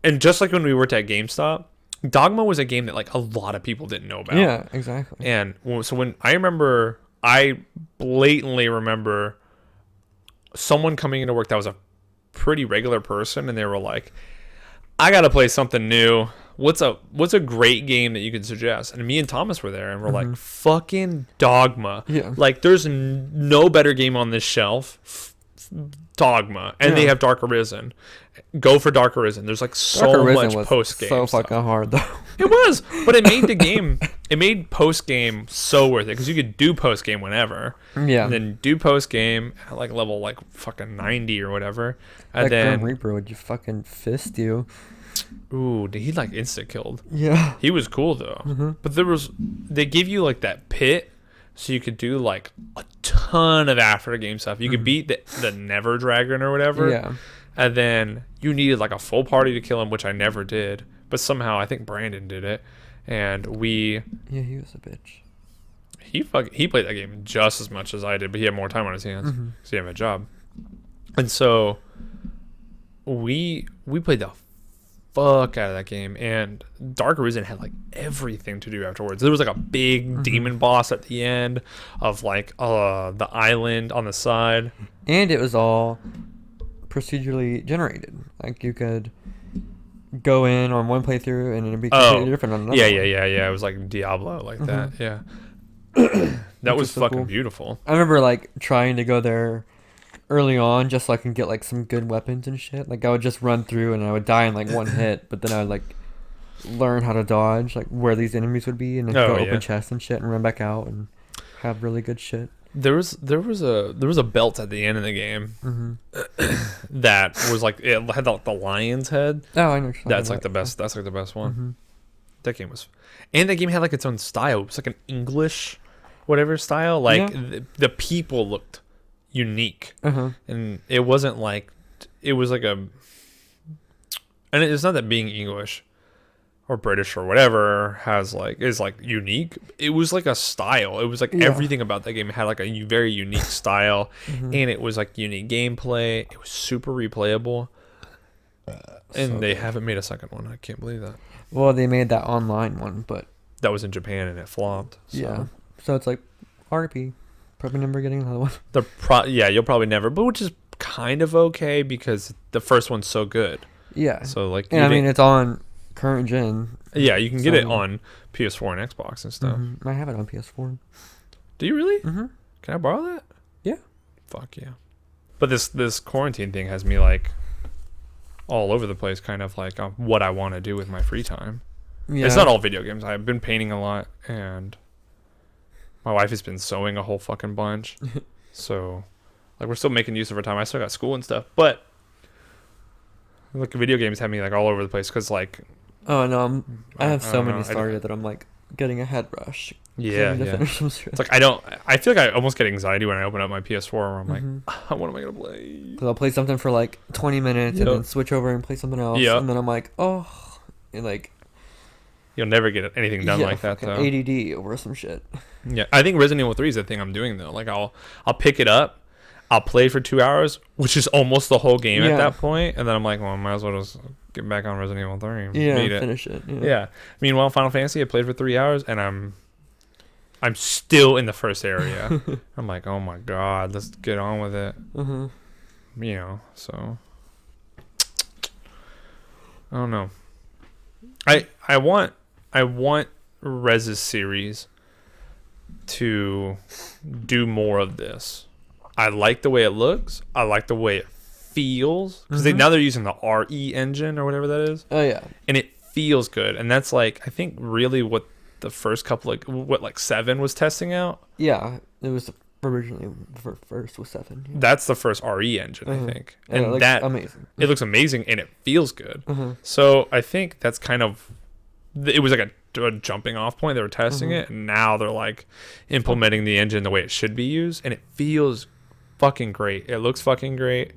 and just like when we worked at GameStop, Dogma was a game that like a lot of people didn't know about.
Yeah, exactly.
And so when I blatantly remember someone coming into work that was a pretty regular person, and they were like, "I gotta play something new. What's a great game that you could suggest?" And me and Thomas were there, and we're like, "Fucking Dogma!
Yeah.
Like, there's no better game on this shelf. Dogma, and they
Yeah.
have Dark Arisen. Go for Dark Arisen. There's like so
Dark Arisen
much
was
post game.
so fucking hard though.
It was, but it made the game. It made post game so worth it because you could do post game whenever.
Yeah.
And then do post game at like level like fucking 90 or whatever, and
That
then
Grim Reaper would just fucking fist you.
ooh, he like insta killed.
Yeah.
He was cool though, but they give you like that pit, so you could do like a ton of after game stuff. You could beat the Never Dragon or whatever.
Yeah.
And then you needed like a full party to kill him, which I never did. But somehow I think Brandon did it, and
Yeah, he was a bitch.
he played that game just as much as I did, but he had more time on his hands because he had a job. And so we played the fuck out of that game, and Dark Arisen had like everything to do afterwards. There was like a big demon boss at the end of like the island on the side.
And it was all procedurally generated. Like you could go in on one playthrough and it'd be completely different on another.
Yeah. It was like Diablo, like that. Yeah. That
Which
was
is so
fucking
cool.
beautiful.
I remember like trying to go there early on just so I can get like some good weapons and shit. Like I would just run through and I would die in like one hit, but then I would like learn how to dodge, like where these enemies would be, and then go open chests and shit and run back out and have really good shit.
There was a belt at the end of the game that was like it had like the lion's head.
Oh, I know. what you're
That's
talking
like the
about.
best. That's like the best one.
Mhm.
That game was, and that game had like its own style. It was like an English, whatever style. Like
Yeah.
the people looked unique,
Uh-huh.
and it wasn't like it was like a. And it's not that being English or British or whatever is like unique. It was like a style. It was like
Yeah.
everything about that game had like a very unique style,
Mhm.
and it was like unique gameplay. It was super replayable, and
So
they
good.
haven't made a second one. I can't believe that.
Well, they made that online one, but
That was in Japan and it flopped. So.
yeah. So it's like RP. Probably never getting another one.
Yeah, you'll probably never, but which is kind of okay because the first one's so good.
Yeah.
So like,
And I mean, it's on current gen.
yeah, you can get it
so-
on PS4 and Xbox and stuff.
Mhm. I have it on PS4.
Do you really?
Mm-hmm.
Can I borrow that?
Yeah.
Fuck yeah. But this quarantine thing has me like all over the place, kind of like what I want to do with my free time.
Yeah.
It's not all video games. I've been painting a lot, and my wife has been sewing a whole fucking bunch. So, like, we're still making use of our time. I still got school and stuff, but like video games have me like all over the place because like
Oh no, I have
I
so
don't
many
know.
started that I'm like getting a head rush. 'cause I
yeah,
need to
yeah.
finish some shit.
It's like I feel like I almost get anxiety when I open up my PS4 where I'm like,
Mhm.
what am I gonna play?
'Cause I'll play something for like 20 minutes
Yep.
and then switch over and play something else.
Yep.
And then I'm like, oh, and like
You'll never get anything done
yeah,
like that
fucking
though.
ADD over some shit.
Yeah, I think Resident Evil 3 is the thing I'm doing though. Like I'll pick it up, I'll play for 2 hours, which is almost the whole game
Yeah.
at that point, and then I'm like, well, I might as well just get back on Resident Evil 3 and
Yeah,
beat it.
finish it. Yeah.
Yeah. Meanwhile, Final Fantasy, I played for 3 hours, and I'm still in the first area. I'm like, oh my god, let's get on with it.
Uh-huh.
You know, so I don't know. I want Rez's series to do more of this. I like the way it looks. I like the way it feels because
Mhm.
now they're using the RE engine or whatever that is,
Oh yeah.
and it feels good. And that's like I think really what the first couple like 7 was testing out.
Yeah. It was originally for first was 7. Yeah.
That's the first RE engine, I think,
And it
and
looks
that
amazing.
it looks amazing and it feels good.
Uh-huh.
So I think that's kind of it was like a jumping off point. They were testing
Mhm.
it, and now they're like implementing the engine the way it should be used, and it feels fucking great. It looks fucking great.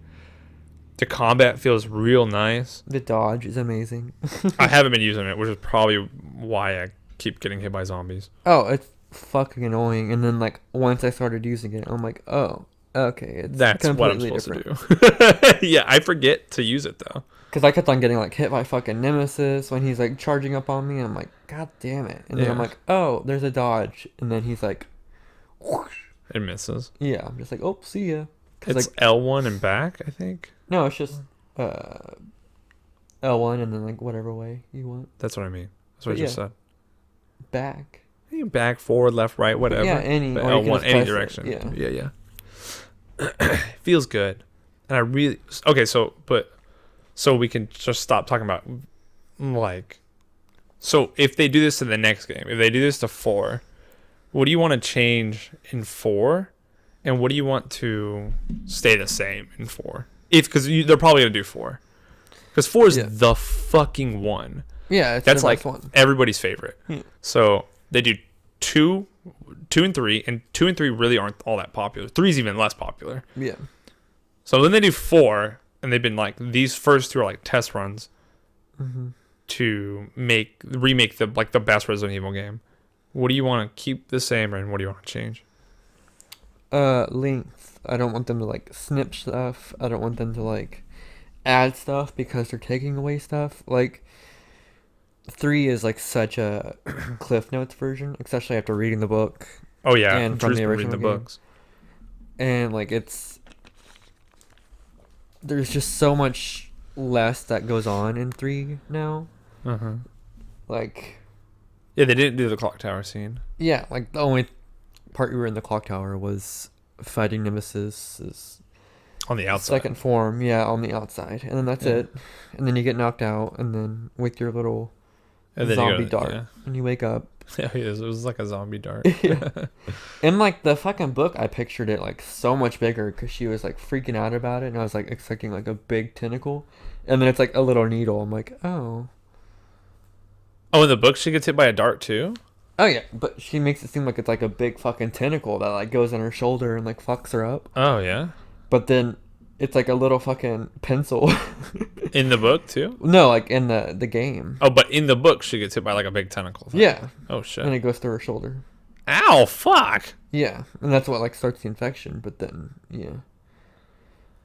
The combat feels real nice.
The dodge is amazing.
I haven't been using it, which is probably why I keep getting hit by zombies.
Oh, it's fucking annoying. And then like once I started using it, I'm like, oh, okay, it's
That's what I'm
completely
supposed
different.
to do. Yeah, I forget to use it though.
Because I kept on getting like hit by fucking Nemesis when he's like charging up on me. And I'm like, God damn it. And then I'm
Yeah.
like, oh, there's a dodge. And then he's like, whoosh.
It misses.
Yeah, I'm just like, oh, see ya. Because
It's
like,
L1 and back, I think.
no, it's just L1 and then like whatever way you want.
That's what I mean. That's what
But
I just said.
Back.
Back, forward, left, right, whatever.
Yeah, any.
But
Or you can
L1,
just
any
press it.
direction.
Yeah.
Yeah. Feels good. And I really okay. So we can just stop talking about like. So if they do this to the next game, if they do this to 4, what do you want to change in 4, and what do you want to stay the same in 4? If because they're probably gonna do 4, because 4 is
Yeah.
the fucking one.
Yeah, it's
That's
the
like
best one.
everybody's favorite.
Yeah.
So they do 2 and 3, and 2 and 3 really aren't all that popular. 3 is even less popular.
Yeah.
So then they do 4, and they've been like these first 2 are like test runs
Mm-hmm.
to remake the best Resident Evil game. What do you want to keep the same, and what do you want to change?
Length. I don't want them to like snip stuff. I don't want them to like add stuff because they're taking away stuff. Like 3 is like such a Cliff Notes version, especially after reading the book.
Oh yeah,
And from
Drew's
the
been reading
original
the
game.
books.
And like there's just so much less that goes on in 3 now.
Uh-huh.
Like
Yeah, they didn't do the clock tower scene.
yeah, like the only part you were in the clock tower was fighting Nemesis
On the outside.
second form, yeah, on the outside. And then that's
Yeah.
it. And then you get knocked out and then with your little
And then
zombie
you go,
dart and you wake up.
Yeah, it was like a zombie dart.
Yeah. In like the fucking book, I pictured it like so much bigger because she was like freaking out about it, and I was like expecting like a big tentacle, and then it's like a little needle. I'm like, oh,
Oh, in the book she gets hit by a dart too?
oh yeah, but she makes it seem like it's like a big fucking tentacle that like goes on her shoulder and like fucks her up.
Oh yeah.
But then it's like a little fucking pencil.
In the book too?
No, like in the game.
Oh, but in the book she gets hit by like a big tentacle thing.
Yeah,
Oh
and
shit.
it goes through her shoulder.
Ow, fuck.
Yeah, and that's what like starts the infection. But then yeah,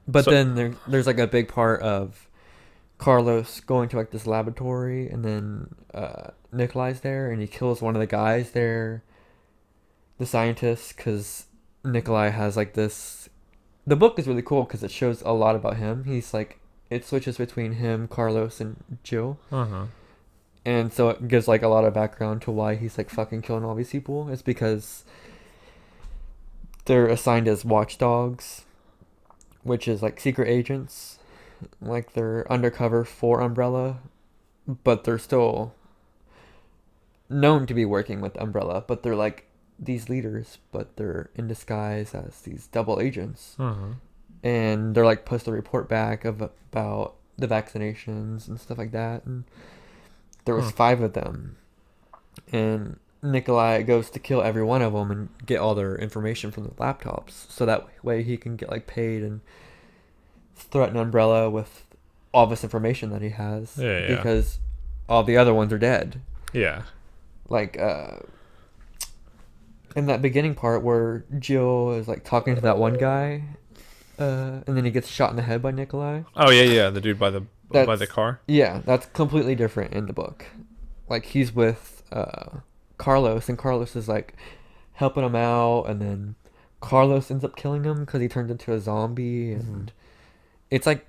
but
So-
then there's like a big part of Carlos going to like this laboratory, and then Nikolai's there, and he kills one of the guys there, the scientist, because Nikolai has like this. The book is really cool because it shows a lot about him. He's like it switches between him, Carlos, and Jill.
Uh-huh.
And so it gives like a lot of background to why he's like fucking killing all these people. It's because they're assigned as watchdogs, which is like secret agents. Like they're undercover for Umbrella, but they're still known to be working with Umbrella. But they're like these leaders, but they're in disguise as these double agents.
Uh-huh.
And they're like supposed to report back about the vaccinations and stuff like that. And there was 5 of them, and Nikolai goes to kill every one of them and get all their information from the laptops, so that way he can get like paid and threaten Umbrella with all this information that he has.
Yeah.
Because all the other ones are dead.
Yeah.
Like in that beginning part where Jill is like talking to that one guy, and then he gets shot in the head by Nikolai.
Oh yeah, the dude by the car.
Yeah, that's completely different in the book. Like he's with Carlos, and Carlos is like helping him out, and then Carlos ends up killing him because he turns into a zombie, and it's like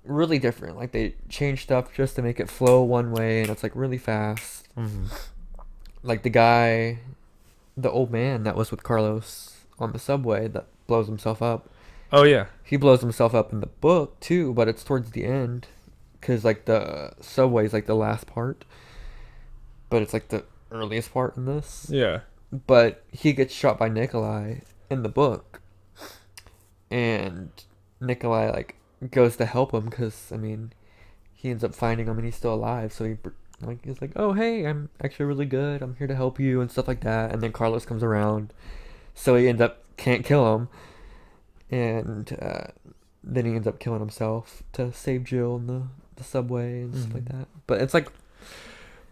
really different. Like they change stuff just to make it flow one way, and it's like really fast.
Mm-hmm.
Like the old man that was with Carlos on the subway that blows himself up.
Oh yeah.
He blows himself up in the book too, but it's towards the end. Because, like, the subway is, like, the last part. But it's, like, the earliest part in this.
Yeah.
But he gets shot by Nikolai. in the book, and Nikolai like goes to help him because I mean, he ends up finding him and he's still alive. So he's like, oh hey, I'm actually really good. I'm here to help you and stuff like that. And then Carlos comes around, so he ends up can't kill him, and then he ends up killing himself to save Jill in the subway and stuff like that. But it's like,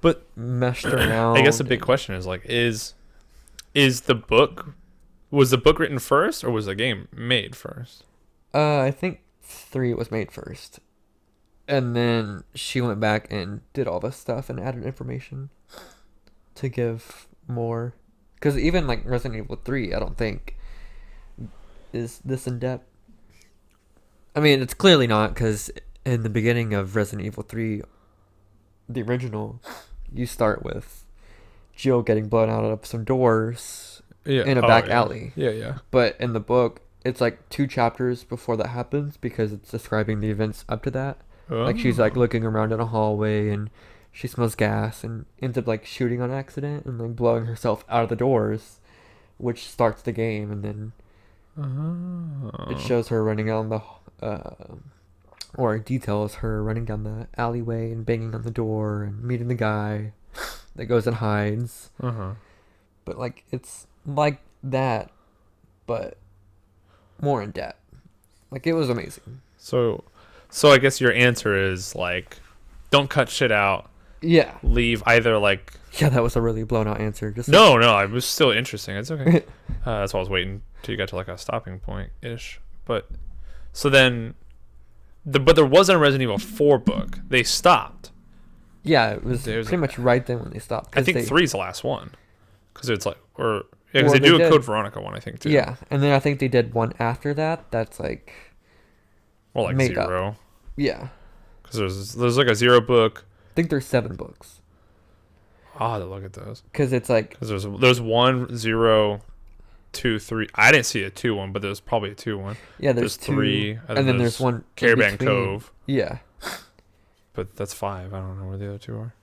but
meshed around.
I guess the big question is like, was the book written first or was the game made first?
I think 3 was made first, and then she went back and did all this stuff and added information to give more. Because even like Resident Evil 3, I don't think is this in depth. I mean, it's clearly not, because in the beginning of Resident Evil 3, the original, you start with Jill getting blown out of some doors in a back alley.
Yeah.
But in the book, it's like 2 chapters before that happens, because it's describing the events up to that.
Oh.
Like she's like looking around in a hallway and she smells gas and ends up like shooting on accident and like blowing herself out of the doors, which starts the game. And then it shows her running down or details her running down the alleyway and banging on the door and meeting the guy that goes and hides. But like it's like that, but more in depth. Like it was amazing.
So I guess your answer is like, don't cut shit out.
Yeah.
Leave either like.
Yeah, that was a really blown out answer. Just
No, it was still interesting. It's okay. That's why I was waiting till you got to like a stopping point ish. But so then, but there wasn't a Resident Evil 4 book. They stopped.
Yeah, it was pretty much right then when they stopped.
I think 3's the last one, because it's like because they
they
do a
did.
Code Veronica one, I think too.
Yeah, and then I think they did one after that. That's like.
Well, like
make up.
0.
Yeah.
Because there's like a 0 book.
I think there's 7 books.
I'll have to look at those.
Because it's like.
Because there's 1, 0, 2, 3. I didn't see a 2 one, but there's probably a 2 one.
Yeah, there's 2.
3.
And then there's one.
Caravan Cove.
Yeah.
But that's 5. I don't know where the other 2 are.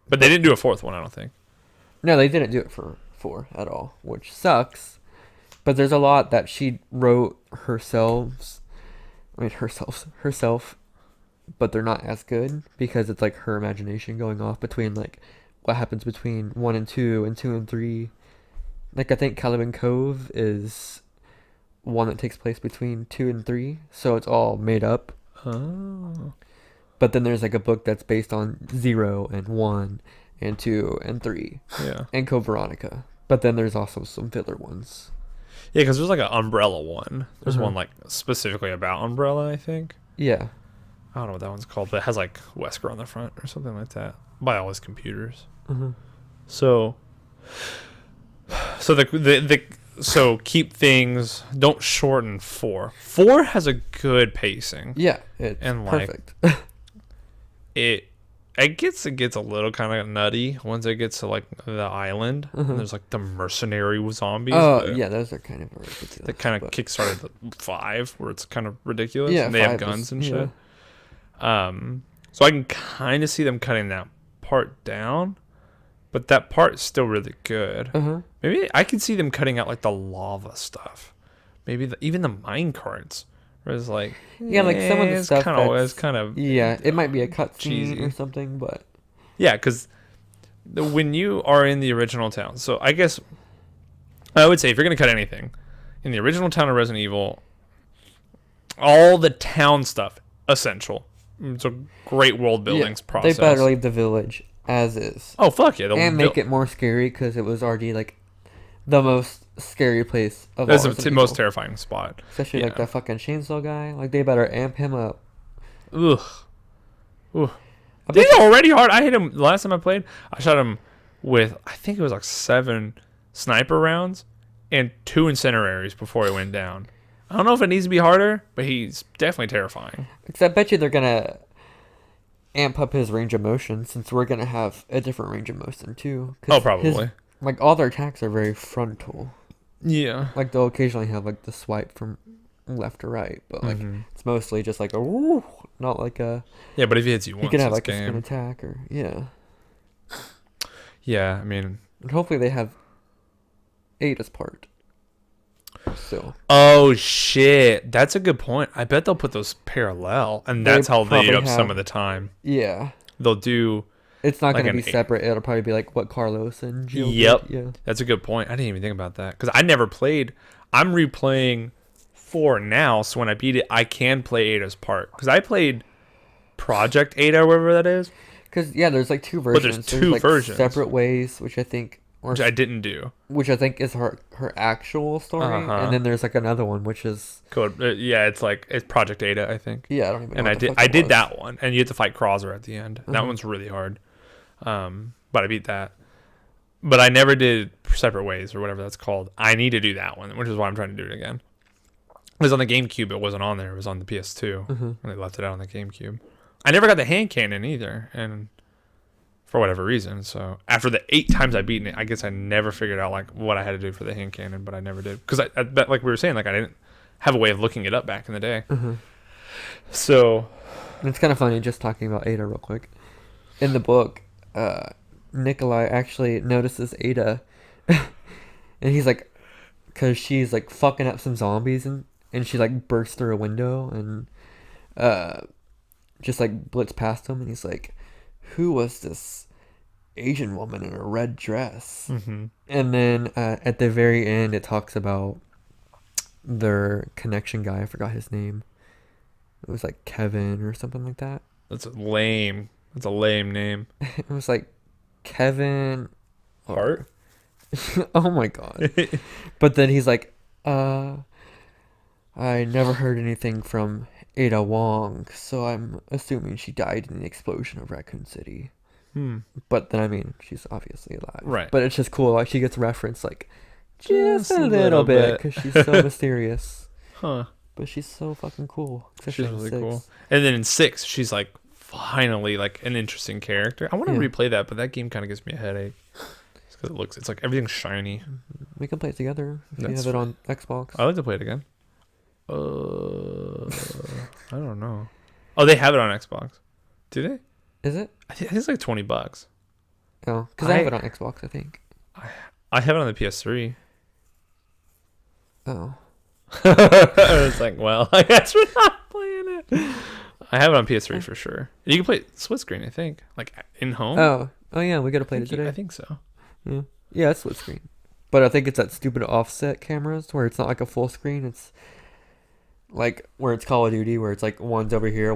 But they didn't do a 4th one, I don't think.
No, they didn't do it for 4 at all, which sucks. But there's a lot that she wrote herself, but they're not as good because it's like her imagination going off between like what happens between 1 and 2 and 2 and 3. Like I think Caliban Cove is one that takes place between 2 and 3, so it's all made up.
Oh.
But then there's like a book that's based on 0 and 1 and 2 and 3.
Yeah.
And Code Veronica. But then there's also some filler ones.
Yeah, because there's like an Umbrella one. There's one like specifically about Umbrella, I think.
Yeah.
I don't know what that one's called, but it has like Wesker on the front or something like that. By all his computers. So so keep things. Don't shorten 4. 4 has a good pacing.
Yeah, it's
and like,
perfect.
it gets a little kind of nutty once it gets to like the island. And there's like the mercenary zombies.
Oh yeah, those are kind of ridiculous.
That kind of kickstarted the 5, where it's kind of ridiculous.
Yeah,
and they have guns and shit. So I can kind of see them cutting that part down, but that part's still really good. Maybe I could see them cutting out like the lava stuff. Maybe even the mine carts. Where it's like,
yeah, like some of the stuff
it's kind of
yeah, it might be a cut
cheesy
or something, but
yeah, because when you are in the original town, so I guess I would say if you're gonna cut anything in the original town of Resident Evil, all the town stuff essential. It's a great world buildings process.
They better leave the village as is.
Oh fuck yeah!
And make it more scary because it was already like the most scary place of
That's
all.
That's the most terrifying spot.
Especially like that fucking chainsaw guy. Like they better amp him up.
Ugh. He's already hard. I hit him the last time I played. I shot him with I think it was like 7 sniper rounds and 2 incendiaries before he went down. I don't know if it needs to be harder, but he's definitely terrifying.
Because I bet you they're gonna amp up his range of motion since we're gonna have a different range of motion too.
Oh, probably.
Like all their attacks are very frontal.
Yeah.
Like they'll occasionally have like the swipe from left to right, but like it's mostly just like a woo, not like a.
Yeah, but if he hits you once,
you can have like
game.
a spin attack or yeah.
Yeah, I mean.
And hopefully they have Ada's part. still.
Oh shit, that's a good point. I bet they'll put those parallel, and
They
that's how they eat
probably
up some
have-
of the time.
Yeah.
They'll do.
It's not
Like
going to
an
be
eight.
separate. It'll probably be like what Carlos and Jill
Yep.
did. Yeah.
That's a good point. I didn't even think about that because I never played. I'm replaying 4 now, so when I beat it, I can play Ada's part because I played Project Ada, or whatever that is,
Because, yeah, there's like two
But
versions.
there's two
like
versions.
separate ways, which I think... Or
which I didn't do.
which I think is her actual story,
Uh-huh.
and then there's like another one which is
Code. Yeah, it's Project Ada, I think.
I don't even know
And
what the fuck
I
it
did
was.
that one, and you have to fight Krauser at the end. That
Mhm.
one's really hard, but I beat that. But I never did Separate Ways or whatever that's called. I need to do that one, which is why I'm trying to do it again. It was on the GameCube. It wasn't on there. It was on the PS2,
Mhm.
and they left it out on the GameCube. I never got the hand cannon either, and for whatever reason. So after the 8 times I beaten it, I guess I never figured out like what I had to do for the hand cannon, but I never did because I bet, like we were saying, like I didn't have a way of looking it up back in the day.
Mhm.
So
And it's kind of funny just talking about Ada real quick. In the book, Nikolai actually notices Ada, and he's like, because she's like fucking up some zombies, and she like bursts through a window and just like blitz past him, and he's like, who was this Asian woman in a red dress? And then at the very end, it talks about their connection guy. I forgot his name. It was like Kevin or something like that.
that's lame. That's a lame name.
It was like Kevin
Hart.
Oh my god. But then he's like, I never heard anything from Ada Wong, so I'm assuming she died in the explosion of Raccoon City. But then, I mean, she's obviously alive.
Right.
But it's just cool. Like, she gets referenced, like, just a
a
little
little
bit,
bit.
because she's so mysterious.
Huh.
But she's so fucking cool.
She's
Especially in
really
6.
cool. And then in 6, she's like finally like an interesting character. I want to
Yeah.
replay that, but that game kind of gives me a headache. Because it's like everything's shiny.
We can play it together if you
That's
have it on Xbox.
I like to play it again. I don't know. Oh, they have it on Xbox. Do they?
Is it?
I think it's like $20.
Oh, because I have it on Xbox, I think.
I have it on the PS3.
Oh.
I was like, well, I guess we're not playing it. I have it on PS3 for sure. You can play it split screen, I think, like in home.
Oh yeah, we gotta play it today.
I think so.
Yeah, it's split screen. But I think it's that stupid offset cameras where it's not like a full screen. It's like where it's Call of Duty, where it's like one's over here,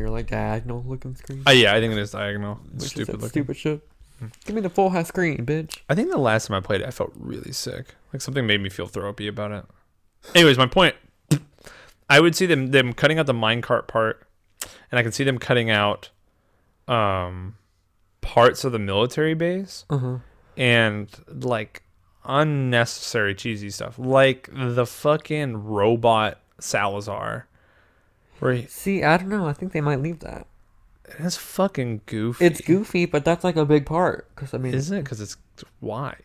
like diagonal looking screen.
Yeah, I think it is diagonal. It's
Which is
stupid
that
looking.
stupid shit. Give me the full half screen, bitch.
I think the last time I played it, I felt really sick. Like something made me feel throw uppy about it. Anyways, my point. I would see them cutting out the minecart part, and I can see them cutting out parts of the military base and like unnecessary cheesy stuff, like the fucking robot Salazar. Where
See, I don't know. I think they might leave that.
it's fucking goofy.
It's goofy, but that's like a big part. Because I mean,
Isn't it? Because it's why?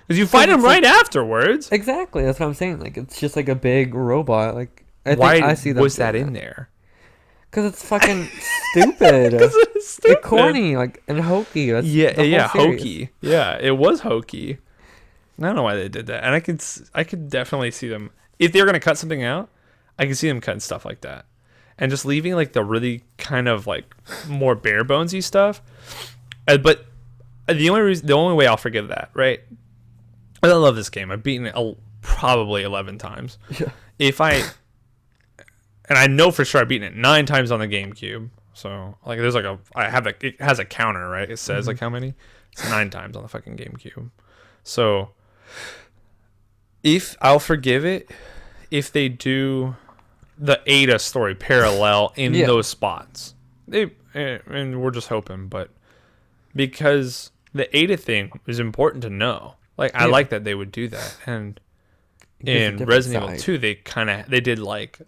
Because you fight him
it's like-
right afterwards.
exactly. That's what I'm saying. Like it's just like a big robot. Like
Why
I see them
was that
doing
in there?
Because it's fucking stupid.
Because it's
It's
stupid.
corny, like and hokey. That's
Yeah,
the whole
yeah,
series.
hokey. Yeah, it was hokey. I don't know why they did that, and I could definitely see them if they're gonna cut something out. I can see them cutting stuff like that, and just leaving like the really kind of like more bare bonesy stuff. But the only way I'll forgive that, right? I love this game. I've beaten it probably 11 times.
Yeah.
And I know for sure I've beaten it 9 times on the GameCube. So like there's like it has a counter, right? It says like how many? It's 9 times on the fucking GameCube. So if I'll forgive it if they do the Ada story parallel in
Yeah.
those spots. And we're just hoping, but because the Ada thing is important to know. Like I
Yeah.
like that they would do that. And
It gives a
in
different
Resident
side.
Evil 2 they did like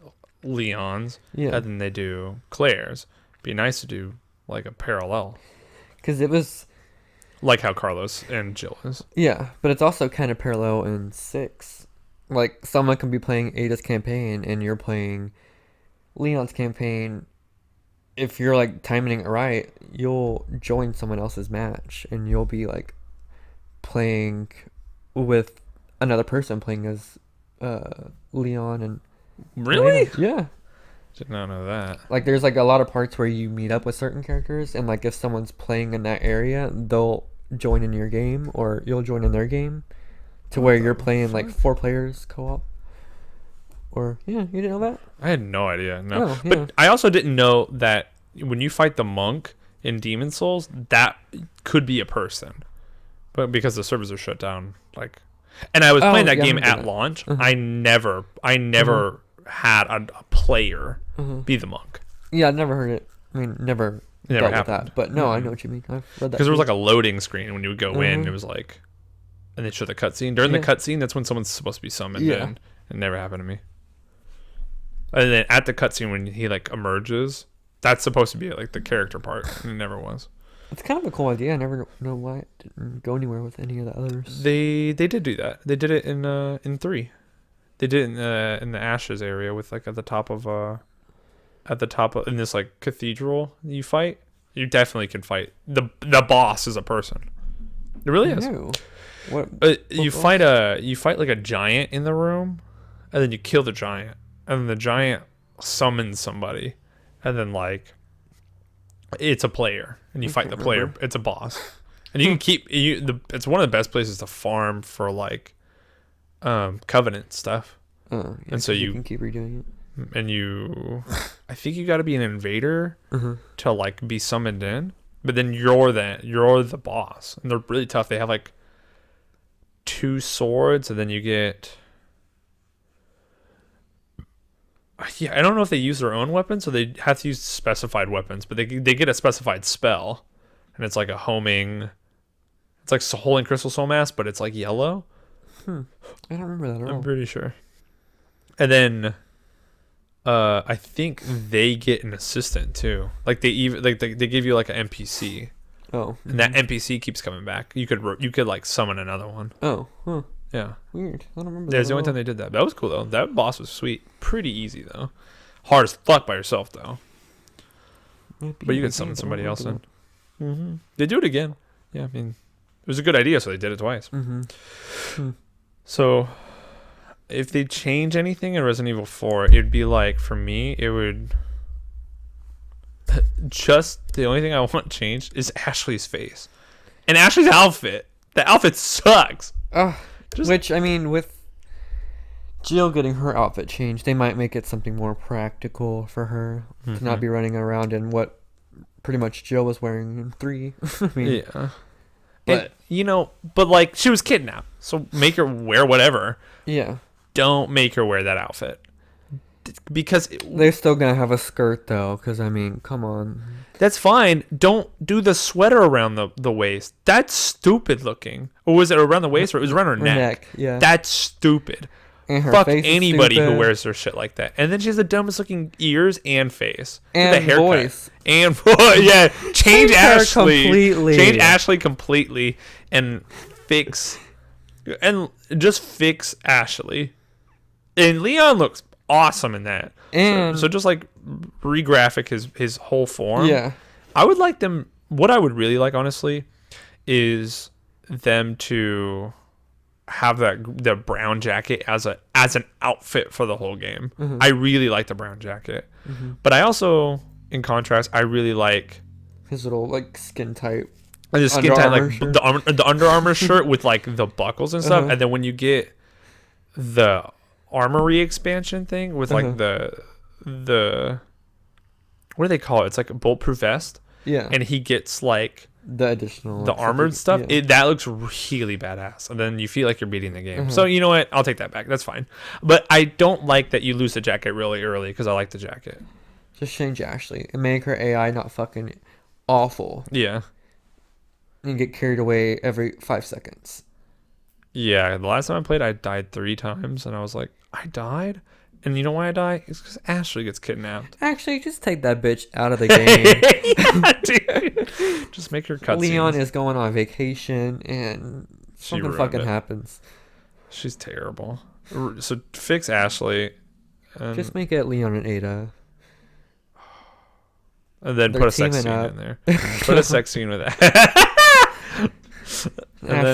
Leon's
Yeah.
and then they do Claire's. Be nice to do like a parallel,
Because it was,
like how Carlos and Jill is.
yeah, but it's also kind of parallel in 6. Like, someone can be playing Ada's campaign and you're playing Leon's campaign. If you're, like, timing it right, you'll join someone else's match and you'll be, like, playing with another person playing as Leon and
Really?
Elena. Yeah.
Did not know that.
Like there's like a lot of parts where you meet up with certain characters, and like if someone's playing in that area, they'll join in your game, or you'll join in their game, to where you're playing like 4 players co-op. Or yeah, you didn't know that?
I had no idea. No,
Oh, yeah.
but I also didn't know that when you fight the monk in Demon Souls, that could be a person, but because the servers are shut down, like, and I was playing that
yeah, I
game
remember
at
that.
launch.
Uh-huh.
I never had a player be the monk
Yeah, I never heard it. I mean, never
It never
dealt with
happened.
that. But no, I know what you mean. I've read that.
because there was
too.
like a loading screen when you would go in.
Mhm.
It was like, and they show the cutscene. During the
Yeah.
cutscene, that's when someone's supposed to be summoned.
Yeah.
In. It never happened to me. And then at the cutscene when he like emerges, that's supposed to be like the character part, and it never was.
It's kind of a cool idea. I never know why it didn't go anywhere with any of the others.
They did do that. They did it in 3. They did it in the Ashes area with like at the top of in this like cathedral you fight. You definitely can fight the boss is a person. It really is.
No. What?
You
boss?
fight like a giant in the room, and then you kill the giant, and then the giant summons somebody, and then like it's a player, and you fight the player.
remember.
It's a boss, and you can keep it's one of the best places to farm for like Covenant stuff.
Yeah,
and so
'cause
you-
can keep redoing it.
And I think you got to be an invader to like be summoned in, but then you're the boss, and they're really tough. They have like 2 swords, and then you get I don't know if they use their own weapons or they have to use specified weapons, but they get a specified spell, and it's like a homing. It's like holding crystal soul mass, but it's like yellow.
I don't remember that at all.
I'm pretty sure. And then I think they get an assistant too. Like they even like they give you like an NPC,
Oh.
and that NPC keeps coming back. You could like summon another one.
Oh. Huh.
Yeah.
Weird. I don't remember.
Yeah,
that
it's the
at
only time
all.
they did that. That was cool though. That boss was sweet. Pretty easy though. Hard as fuck by yourself though.
Might be
But you
in
could
the
summon
game, but I
somebody
don't
else in.
remember
Mm-hmm. They do it again. Yeah, I mean, it was a good idea, so they did it twice.
that. Mhm.
So, if they change anything in Resident Evil 4, it'd be like, for me, it would. Just the only thing I want changed is Ashley's face. And Ashley's outfit. The outfit sucks. Just-
Which, I mean, with Jill getting her outfit changed, they might make it something more practical for her to not be running around in what pretty much Jill was wearing in 3. I mean,
Yeah. But, but like, she was kidnapped. So make her wear whatever.
yeah.
Don't make her wear that outfit. Because
They're still going to have a skirt, though, because, I mean, come on.
that's fine. Don't do the sweater around the waist. That's stupid looking. Or was it around the waist or it was around her neck?
Yeah.
That's stupid.
And her
Fuck
face is
anybody who
stupid.
wears their shit like that. And then she has the dumbest looking ears and face.
And
the haircut.
voice.
And yeah, change
her
Ashley.
completely.
Change Ashley completely and just fix Ashley. And Leon looks awesome in that.
And
So just like re-graphic his whole form.
yeah.
I would like them. What I would really like, honestly, is them to have the brown jacket as an outfit for the whole game. I really like the brown jacket, but I also, in contrast, I really like
His little, like, skin type.
the skin
Under
tight,
Armour
like
shirt.
the Under Armour shirt with like the buckles and stuff,
Uh-huh.
and then when you get the armory expansion thing with like
Uh-huh.
the what do they call it? It's like a bulletproof vest.
Yeah.
And he gets like
the additional.
the
like,
armored stuff.
Yeah.
That looks really badass, and then you feel like you're beating the game.
Uh-huh.
So you know what? I'll take that back. That's fine. But I don't like that you lose the jacket really early because I like the jacket.
Just change Ashley and make her AI not fucking awful
Yeah,
and get carried away every 5 seconds.
yeah. The last time I played, I died 3 times, and I was like, I died. And you know why I die? It's because Ashley gets kidnapped.
Actually, just take that bitch out of the game.
Yeah, dude. Just make her cut.
Leon is going on vacation and something
ruined
fucking
it.
happens.
She's terrible. So fix Ashley. And,
Just make it Leon and Ada.
and then
they're
put a sex
teaming
scene
up.
in there. Put a sex scene with that. And
Ashley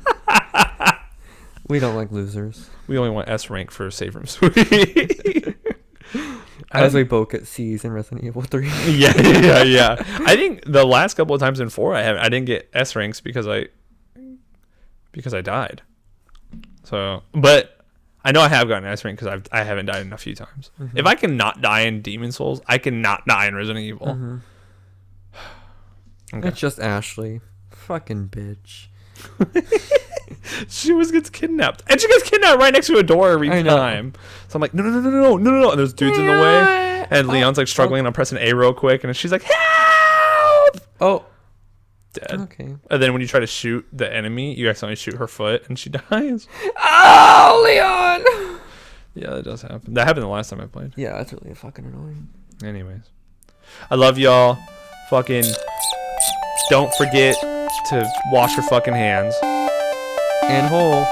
We don't like losers.
We only want S rank for Save Room Sweet.
As we both get C's in Resident Evil 3.
yeah. I think the last couple of times in 4, I didn't get S ranks because I died. So, but I know I have gotten S rank because I haven't died in a few times.
Mm-hmm.
If I can not die in Demon Souls, I can not die in Resident Evil.
Mm-hmm.
Okay.
It's just Ashley. Fucking bitch.
She always gets kidnapped, and she gets kidnapped right next to a door every
I know.
time. So I'm like, no, and there's dudes in the way, and Leon's like struggling, and I'm pressing A real quick, and she's like, help!
Oh.
Dead.
Okay.
And then when you try to shoot the enemy, you accidentally shoot her foot, and she dies.
Oh, Leon!
Yeah, that does happen. That happened the last time I played.
Yeah, that's really fucking annoying.
Anyways, I love y'all. Fucking don't forget to wash your fucking hands.
And hole.